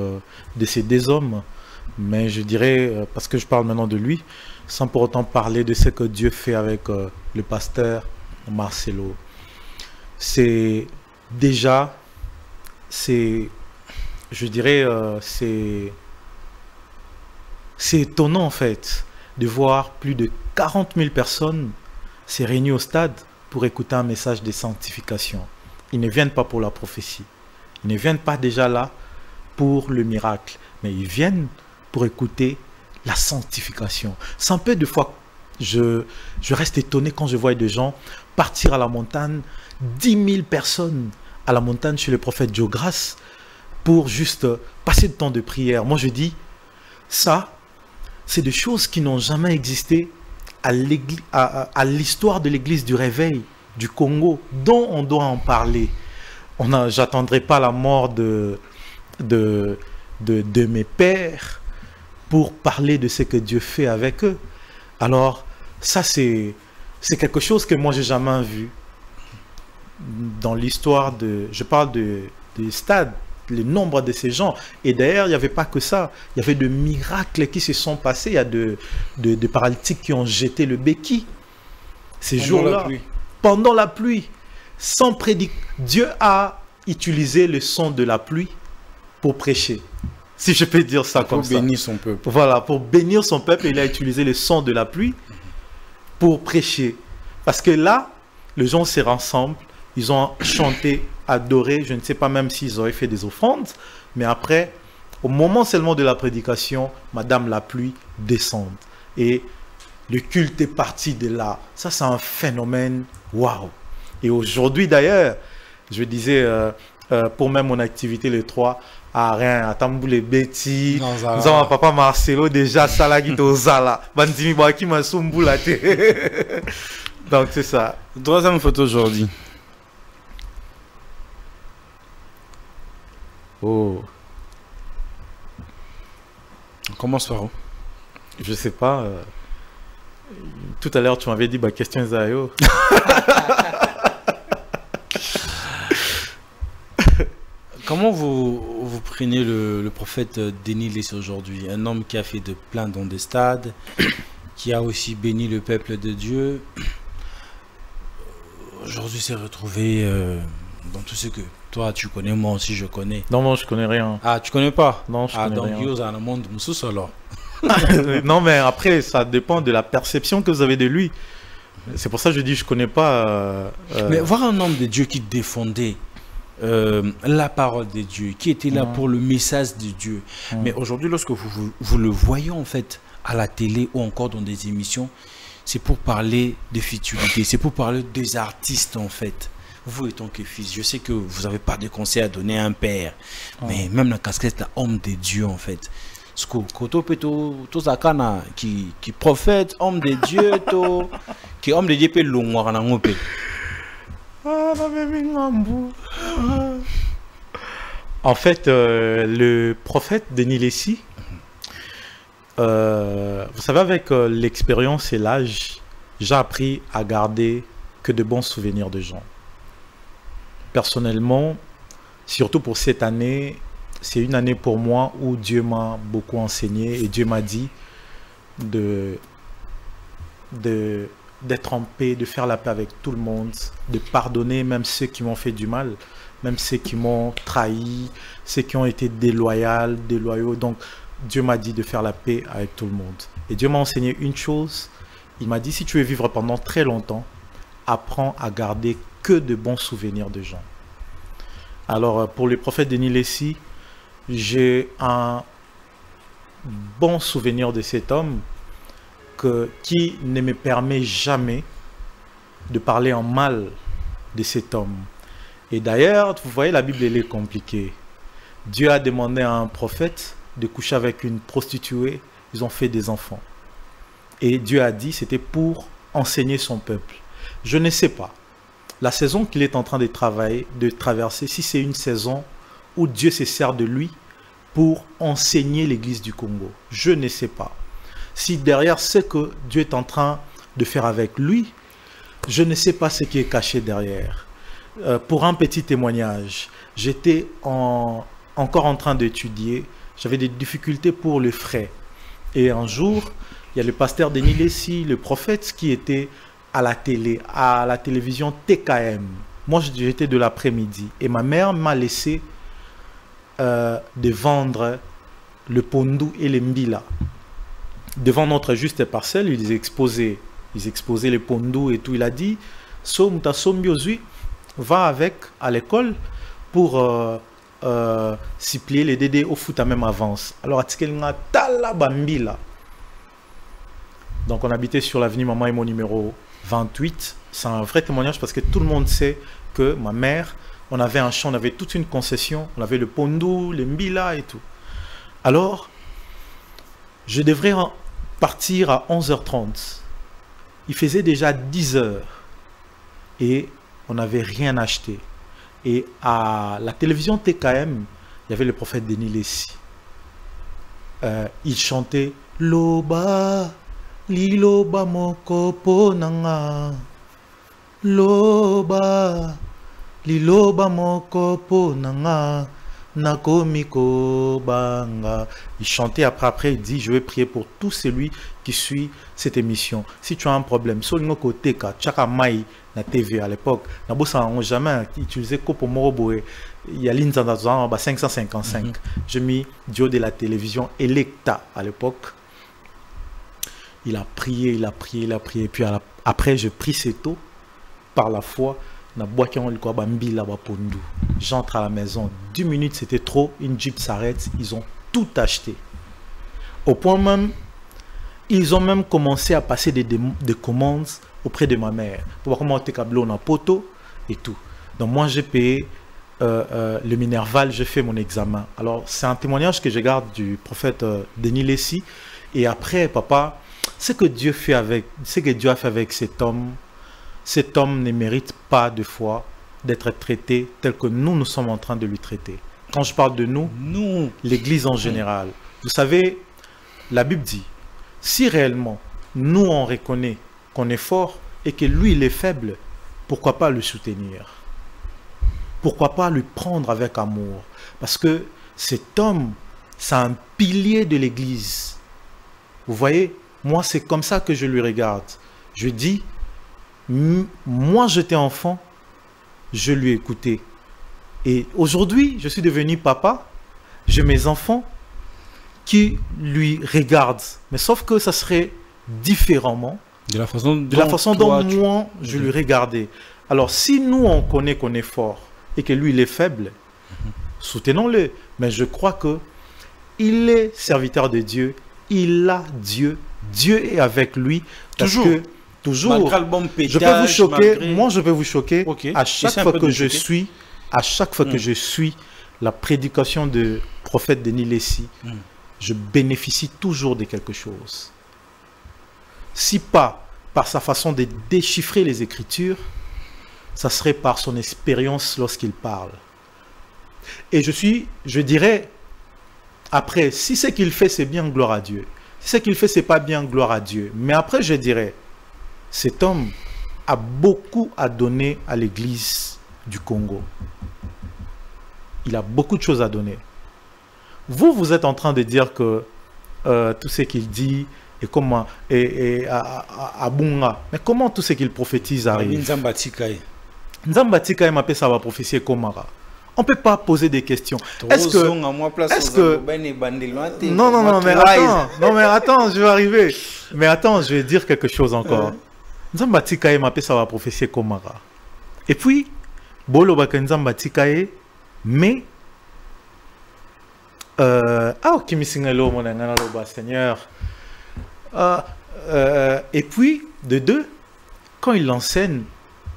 de ces deux hommes. Mais je dirais, parce que je parle maintenant de lui, sans pour autant parler de ce que Dieu fait avec le pasteur Marcelo. C'est déjà, je dirais, c'est étonnant en fait de voir plus de 40 000 personnes se réunir au stade pour écouter un message de sanctification. Ils ne viennent pas pour la prophétie. Ils ne viennent pas déjà là pour le miracle, mais ils viennent pour écouter la sanctification. C'est un peu de fois, je reste étonné quand je vois des gens partir à la montagne, 10 000 personnes à la montagne chez le prophète Diogras pour juste passer le temps de prière. Moi je dis, ça, c'est des choses qui n'ont jamais existé à l'histoire de l'église du réveil du Congo, dont on doit en parler. J'attendrai pas la mort de mes pères pour parler de ce que Dieu fait avec eux. Alors, ça c'est quelque chose que moi j'ai jamais vu dans l'histoire je parle des stades, le nombre de ces gens. Et d'ailleurs, il n'y avait pas que ça. Il y avait de miracles qui se sont passés. Il y a de paralytiques qui ont jeté le béquille ces jours-là. Pendant la pluie. Sans prédiquer. Dieu a utilisé le son de la pluie pour prêcher. Si je peux dire ça comme ça. Pour bénir son peuple. Voilà, pour bénir son peuple, il a utilisé le son de la pluie pour prêcher. Parce que là, les gens se rassemblent, ils ont chanté, adoré, je ne sais pas même s'ils auraient fait des offrandes, mais après, au moment seulement de la prédication, Madame la pluie descend. Et le culte est parti de là. Ça, c'est un phénomène, waouh. Et aujourd'hui d'ailleurs, je disais, pour même mon activité, les 3, à rien, à Tambou les bêtis, nous avons un papa Marcelo déjà, Salah qui est Zala, Bandimi Baki Masumbu la Donc c'est ça. Troisième photo aujourd'hui. Oh. On commence par où? Je sais pas. Tout à l'heure, tu m'avais dit, bah, question Zayo. Comment vous prenez le prophète Denis Lessé aujourd'hui? Un homme qui a fait de plein dans des stades, qui a aussi béni le peuple de Dieu. Aujourd'hui, s'est retrouvé Dans tout ce que toi tu connais, moi aussi je connais. Non, non, je connais rien. Ah, tu connais pas? Non, je connais donc rien. Yo, dans le monde, Moussous alors. Non, mais après, ça dépend de la perception que vous avez de lui. C'est pour ça que je dis, je connais pas. Mais voir un homme de Dieu qui défendait la parole de Dieu, qui était là pour le message de Dieu. Mais aujourd'hui, lorsque vous le voyez en fait à la télé ou encore dans des émissions, c'est pour parler de futilité, c'est pour parler des artistes en fait. Vous étant que fils, je sais que vous n'avez pas de conseils à donner à un père, mais même la casquette d'homme de Dieu en fait. Ce que Koto Peto, Zakana, qui prophète, homme de Dieu, qui homme de Dieu, peut l'ongwa na ngope. En fait, le prophète Denis Lessi, vous savez, avec l'expérience et l'âge, j'ai appris à garder que de bons souvenirs de gens. Personnellement, surtout pour cette année, c'est une année pour moi où Dieu m'a beaucoup enseigné et Dieu m'a dit d'être en paix, de faire la paix avec tout le monde, de pardonner même ceux qui m'ont fait du mal, même ceux qui m'ont trahi, ceux qui ont été déloyaux. Donc, Dieu m'a dit de faire la paix avec tout le monde. Et Dieu m'a enseigné une chose. Il m'a dit, si tu veux vivre pendant très longtemps, apprends à garder que de bons souvenirs de gens. Alors, pour le prophète Denis Lessi, j'ai un bon souvenir de cet homme qui ne me permet jamais de parler en mal de cet homme. Et d'ailleurs, vous voyez, la Bible, elle est compliquée. Dieu a demandé à un prophète de coucher avec une prostituée. Ils ont fait des enfants. Et Dieu a dit, c'était pour enseigner son peuple. Je ne sais pas. La saison qu'il est en train de traverser, si c'est une saison où Dieu se sert de lui pour enseigner l'église du Congo. Je ne sais pas. Si derrière ce que Dieu est en train de faire avec lui, je ne sais pas ce qui est caché derrière. Pour un petit témoignage, j'étais encore en train d'étudier, j'avais des difficultés pour le frais. Et un jour, il y a le pasteur Denis Lessi, le prophète, qui était à la télévision TKM. Moi, j'étais de l'après-midi. Et ma mère m'a laissé de vendre le pondou et les mbila. Devant notre juste parcelle, ils exposaient les pondou et tout. Il a dit, va avec à l'école pour supplier les dédés au foot à même avance. Alors, donc, on habitait sur l'avenue Maman et mon numéro 28. C'est un vrai témoignage parce que tout le monde sait que ma mère, on avait un champ, on avait toute une concession, on avait le pondou, les mbila et tout. Alors, je devrais partir à 11h30. Il faisait déjà 10h et on n'avait rien acheté. Et à la télévision TKM, il y avait le prophète Denis Lessi. Il chantait « Loba, liloba moko ponanga, loba, liloba moko ponanga, nakomiko banga ». Il chantait après, il dit « Je vais prier pour tout celui qui suit cette émission. Si tu as un problème, solingo koteka, tchaka mai na TV à l'époque, na bossa on jamais utilisé Kopo Moroboé, il y a l'Inzanda 555. J'ai mis Dieu de la télévision Electa à l'époque. Il a prié, et puis après j'ai pris cette eau par la foi. J'entre à la maison, 10 minutes c'était trop, une Jeep s'arrête, ils ont tout acheté. Au point même, ils ont même commencé à passer des commandes auprès de ma mère. Pour voir comment on câblé en poteau et tout. Donc moi j'ai payé le Minerval, j'ai fait mon examen. Alors c'est un témoignage que je garde du prophète Denis Lessi. Et après, papa, ce que Dieu a fait avec cet homme ne mérite pas de fois d'être traité tel que nous sommes en train de lui traiter. Quand je parle de nous, l'Église en général. Vous savez, la Bible dit, si réellement nous on reconnaît qu'on est fort et que lui il est faible, pourquoi pas le soutenir? Pourquoi pas lui prendre avec amour? Parce que cet homme, c'est un pilier de l'Église. Vous voyez, moi c'est comme ça que je lui regarde. Je dis, moi j'étais enfant, je lui écoutais. Et aujourd'hui, je suis devenu papa, j'ai mes enfants qui lui regardent. Mais sauf que ça serait différemment De la façon dont moi, je lui regardais. Alors, si nous, on connaît qu'on est fort et que lui, il est faible, soutenons-le. Mais je crois que il est serviteur de Dieu, il a Dieu, Dieu est avec lui. Toujours. Parce que, toujours. Malgré le bon pétage, Je peux vous choquer, malgré... moi je peux vous choquer Ok. à chaque Essaie un fois peu que de je choquer. suis, à chaque fois que je suis la prédication de prophète Denis Lessi, je bénéficie toujours de quelque chose. Si pas par sa façon de déchiffrer les Écritures, ça serait par son expérience lorsqu'il parle. Et je dirais, après, si ce qu'il fait c'est bien, gloire à Dieu. Si ce qu'il fait c'est pas bien, gloire à Dieu. Mais après je dirais, cet homme a beaucoup à donner à l'église du Congo. Il a beaucoup de choses à donner. Vous êtes en train de dire que tout ce qu'il dit est comment à Bunga. Mais comment tout ce qu'il prophétise arrive? Nzambatika m'a ça va prophétiser Komara. On ne peut pas poser des questions. Est-ce que non mais attends, je vais arriver. Mais attends, je vais dire quelque chose encore. Nzambatika m'a ça va prophétiser Komara. Et puis Bolo baka Nzambatika mais Seigneur. Et puis, de deux, quand il enseigne,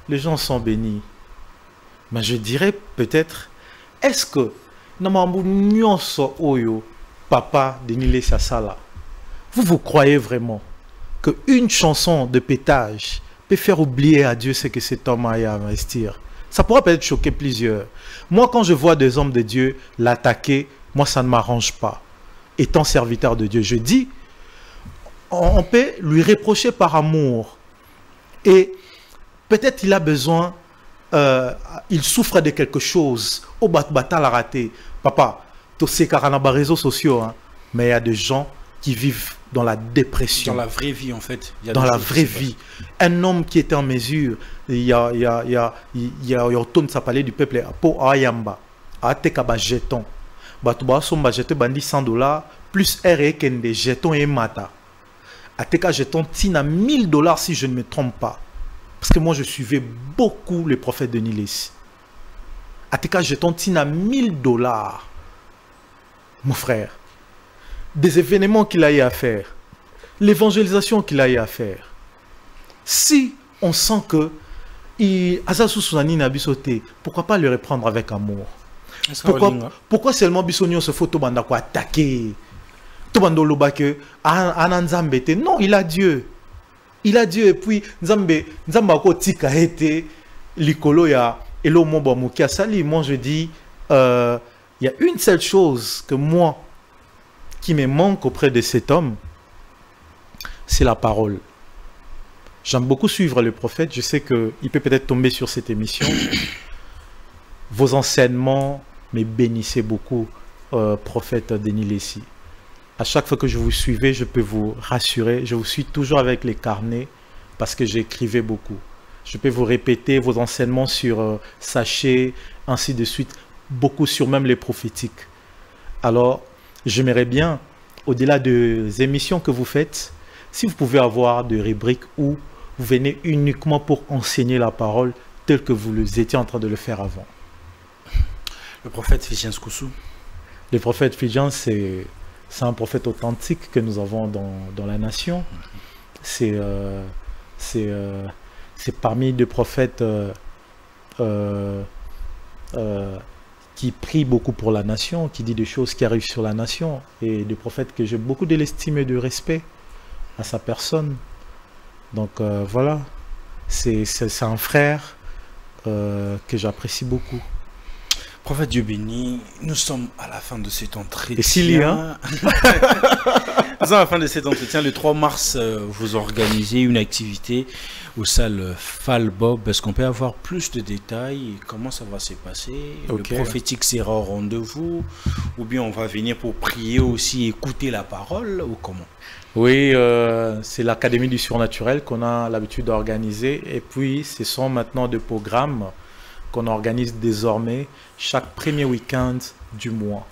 les gens sont bénis. Mais je dirais peut-être, est-ce que papa de Nile Sassala, vous croyez vraiment qu'une chanson de pétage peut faire oublier à Dieu ce que cet homme a à investir? Ça pourra peut-être choquer plusieurs. Moi, quand je vois des hommes de Dieu l'attaquer, moi, ça ne m'arrange pas. Étant serviteur de Dieu, je dis, on peut lui reprocher par amour. Et peut-être il a besoin, il souffre de quelque chose. Au bata la raté. Papa, tous ces caranabas réseaux sociaux, hein, mais il y a des gens qui vivent dans la dépression. Dans la vraie vie, en fait. Dans la vraie vie. Un homme qui était en mesure, il y a ça parlait du peuple, pour Ayamba, à Tekaba jeton. Batuba somba jeton bandi $100, plus R des jetons et mata. À Teka jeton, tina $1000 si je ne me trompe pas. Parce que moi je suivais beaucoup les prophètes de Niles. À Teka jeton, tina $1000. Mon frère. Des événements qu'il a eu à faire, l'évangélisation qu'il a eu à faire. Si on sent que pourquoi pas le reprendre avec amour? Pourquoi seulement Bissonio se faut attaquer? Non, il a Dieu. Il a Dieu. Et puis, moi je dis, il y a une seule chose que moi, qui me manque auprès de cet homme, c'est la parole. J'aime beaucoup suivre le prophète. Je sais qu'il peut peut-être tomber sur cette émission. Vos enseignements me bénissaient beaucoup, prophète Denis Lessi. À chaque fois que je vous suivais, je peux vous rassurer, je vous suis toujours avec les carnets parce que j'écrivais beaucoup. Je peux vous répéter vos enseignements sur Sachet, ainsi de suite, beaucoup sur même les prophétiques. Alors, j'aimerais bien, au-delà des émissions que vous faites, si vous pouvez avoir des rubriques où vous venez uniquement pour enseigner la parole telle que vous étiez en train de le faire avant. Le prophète Fijian Skoussou. Le prophète Fijian, c'est un prophète authentique que nous avons dans la nation. C'est parmi des prophètes qui prie beaucoup pour la nation, qui dit des choses qui arrivent sur la nation, et des prophètes que j'ai beaucoup de l'estime et de respect à sa personne. Donc voilà, c'est un frère que j'apprécie beaucoup. Prophète Dieu béni, nous sommes à la fin de cet entretien. Et s'il y a nous sommes à la fin de cet entretien. Le 3 mars, vous organisez une activité aux salles Falbob. Est-ce qu'on peut avoir plus de détails? Comment ça va se passer? Okay. Le prophétique sera au rendez-vous? Ou bien on va venir pour prier aussi, écouter la parole? Ou comment? Oui, c'est l'Académie du Surnaturel qu'on a l'habitude d'organiser. Et puis, ce sont maintenant des programmes qu'on organise désormais chaque premier week-end du mois.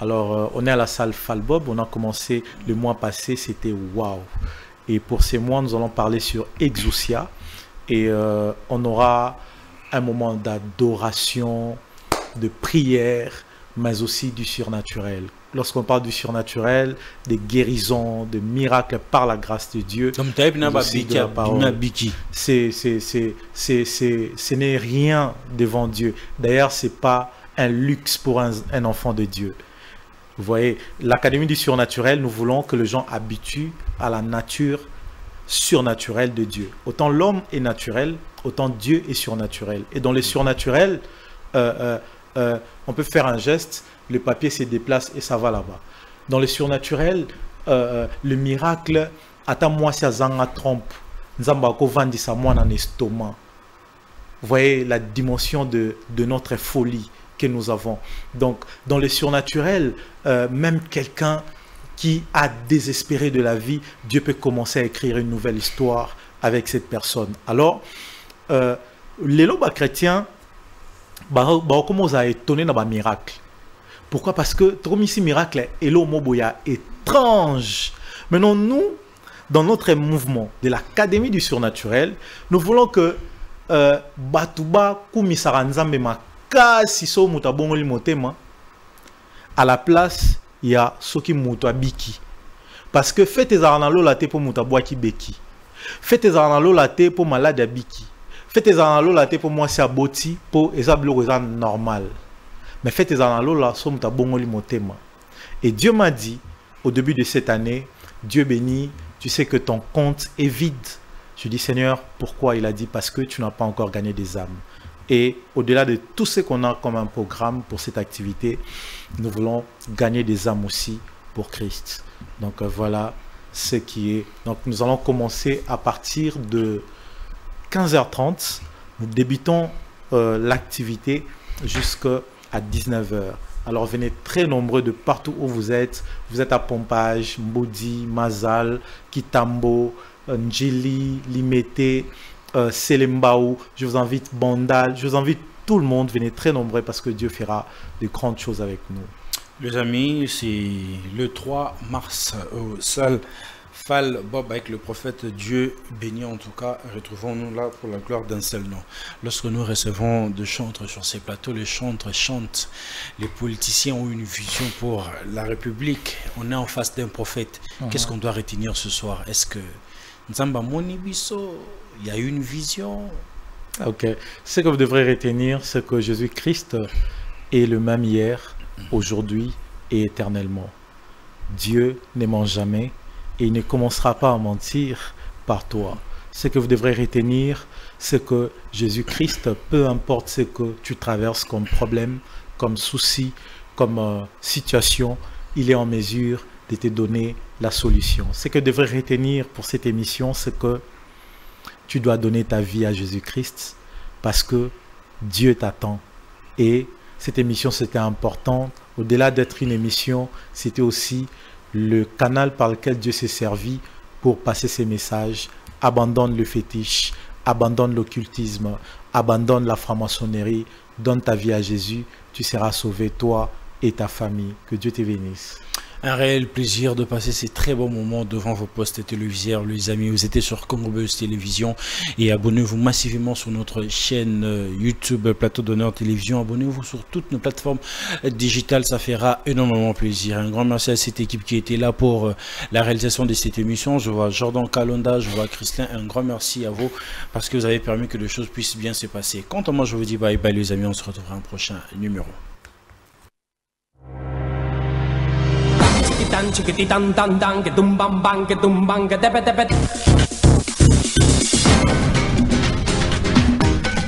Alors, on est à la salle Falbob, on a commencé le mois passé, c'était waouh. Et pour ces mois, nous allons parler sur Exousia et on aura un moment d'adoration, de prière, mais aussi du surnaturel. Lorsqu'on parle du surnaturel, des guérisons, des miracles par la grâce de Dieu, ce n'est rien devant Dieu. D'ailleurs, ce n'est pas un luxe pour un enfant de Dieu. Vous voyez, l'Académie du surnaturel, nous voulons que les gens habituent à la nature surnaturelle de Dieu. Autant l'homme est naturel, autant Dieu est surnaturel. Et dans les surnaturels, on peut faire un geste, le papier se déplace et ça va là-bas. Dans les surnaturels, le miracle, attends-moi si Azanga trompe, Nzambako vandi sa moi dans l'estomac. Vous voyez la dimension de notre folie que nous avons. Donc, dans les surnaturels, même quelqu'un qui a désespéré de la vie, Dieu peut commencer à écrire une nouvelle histoire avec cette personne. Alors, les lobes chrétiens, comment vous avez étonné dans le miracle? Pourquoi? Parce que comme ici miracle est étrange. Maintenant nous, dans notre mouvement de l'Académie du surnaturel, nous voulons que Batuba Kumisara Nzambe makasi so mutabongoli motema, à la place il y a soki mutabiki. Parce que faites tes arnalo la te pour mutabwaki beki. Faites tes arnalo la te pour malade biki. Faites tes arnalo la te pour moi c'est aboti pour ezablo normal. Mais faites tes arnalo la so mutabongoli motema. Et Dieu m'a dit au début de cette année, Dieu béni, tu sais que ton compte est vide. Je dis Seigneur, pourquoi? Il a dit parce que tu n'as pas encore gagné des âmes. Et au-delà de tout ce qu'on a comme un programme pour cette activité, nous voulons gagner des âmes aussi pour Christ. Donc voilà ce qui est. Donc nous allons commencer à partir de 15h30. Nous débutons l'activité jusqu'à 19h. Alors venez très nombreux de partout où vous êtes. Vous êtes à Pompage, Mbodi, Mazal, Kitambo, Njili, Limete, Selembaou. Je vous invite Bandal. Je vous invite tout le monde. Venez très nombreux parce que Dieu fera de grandes choses avec nous. Les amis, c'est le 3 mars au salle Fall Bob avec le prophète. Dieu béni en tout cas. Retrouvons-nous là pour la gloire d'un seul nom. Lorsque nous recevons des chantres sur ces plateaux, les chantres chantent. Les politiciens ont une vision pour la République. On est en face d'un prophète. Qu'est-ce qu'on doit retenir ce soir? Est-ce que Nzamba Monibiso, il y a une vision? Ok. Ce que vous devrez retenir, c'est que Jésus-Christ est le même hier, aujourd'hui et éternellement. Dieu ne ment jamais. Et il ne commencera pas à mentir par toi. Ce que vous devrez retenir, c'est que Jésus-Christ, peu importe ce que tu traverses comme problème, comme souci, comme situation, il est en mesure de te donner la solution. Ce que vous devrez retenir pour cette émission, c'est que tu dois donner ta vie à Jésus-Christ parce que Dieu t'attend. Et cette émission, c'était important. Au-delà d'être une émission, c'était aussi le canal par lequel Dieu s'est servi pour passer ses messages. Abandonne le fétiche, abandonne l'occultisme, abandonne la franc-maçonnerie, donne ta vie à Jésus, tu seras sauvé, toi et ta famille. Que Dieu te bénisse. Un réel plaisir de passer ces très bons moments devant vos postes téléviseurs, les amis. Vous êtes sur Congo Buzz Télévision et abonnez-vous massivement sur notre chaîne YouTube Plateau d'Honneur Télévision. Abonnez-vous sur toutes nos plateformes digitales, ça fera énormément plaisir. Un grand merci à cette équipe qui était là pour la réalisation de cette émission. Je vois Jordan Kalonda, je vois Christian. Un grand merci à vous parce que vous avez permis que les choses puissent bien se passer. Quant à moi, je vous dis bye bye les amis. On se retrouvera un prochain numéro. Chiquitan, chiquititan, tan, tan, que tum bam bam, que tum bam, que tepe tepe.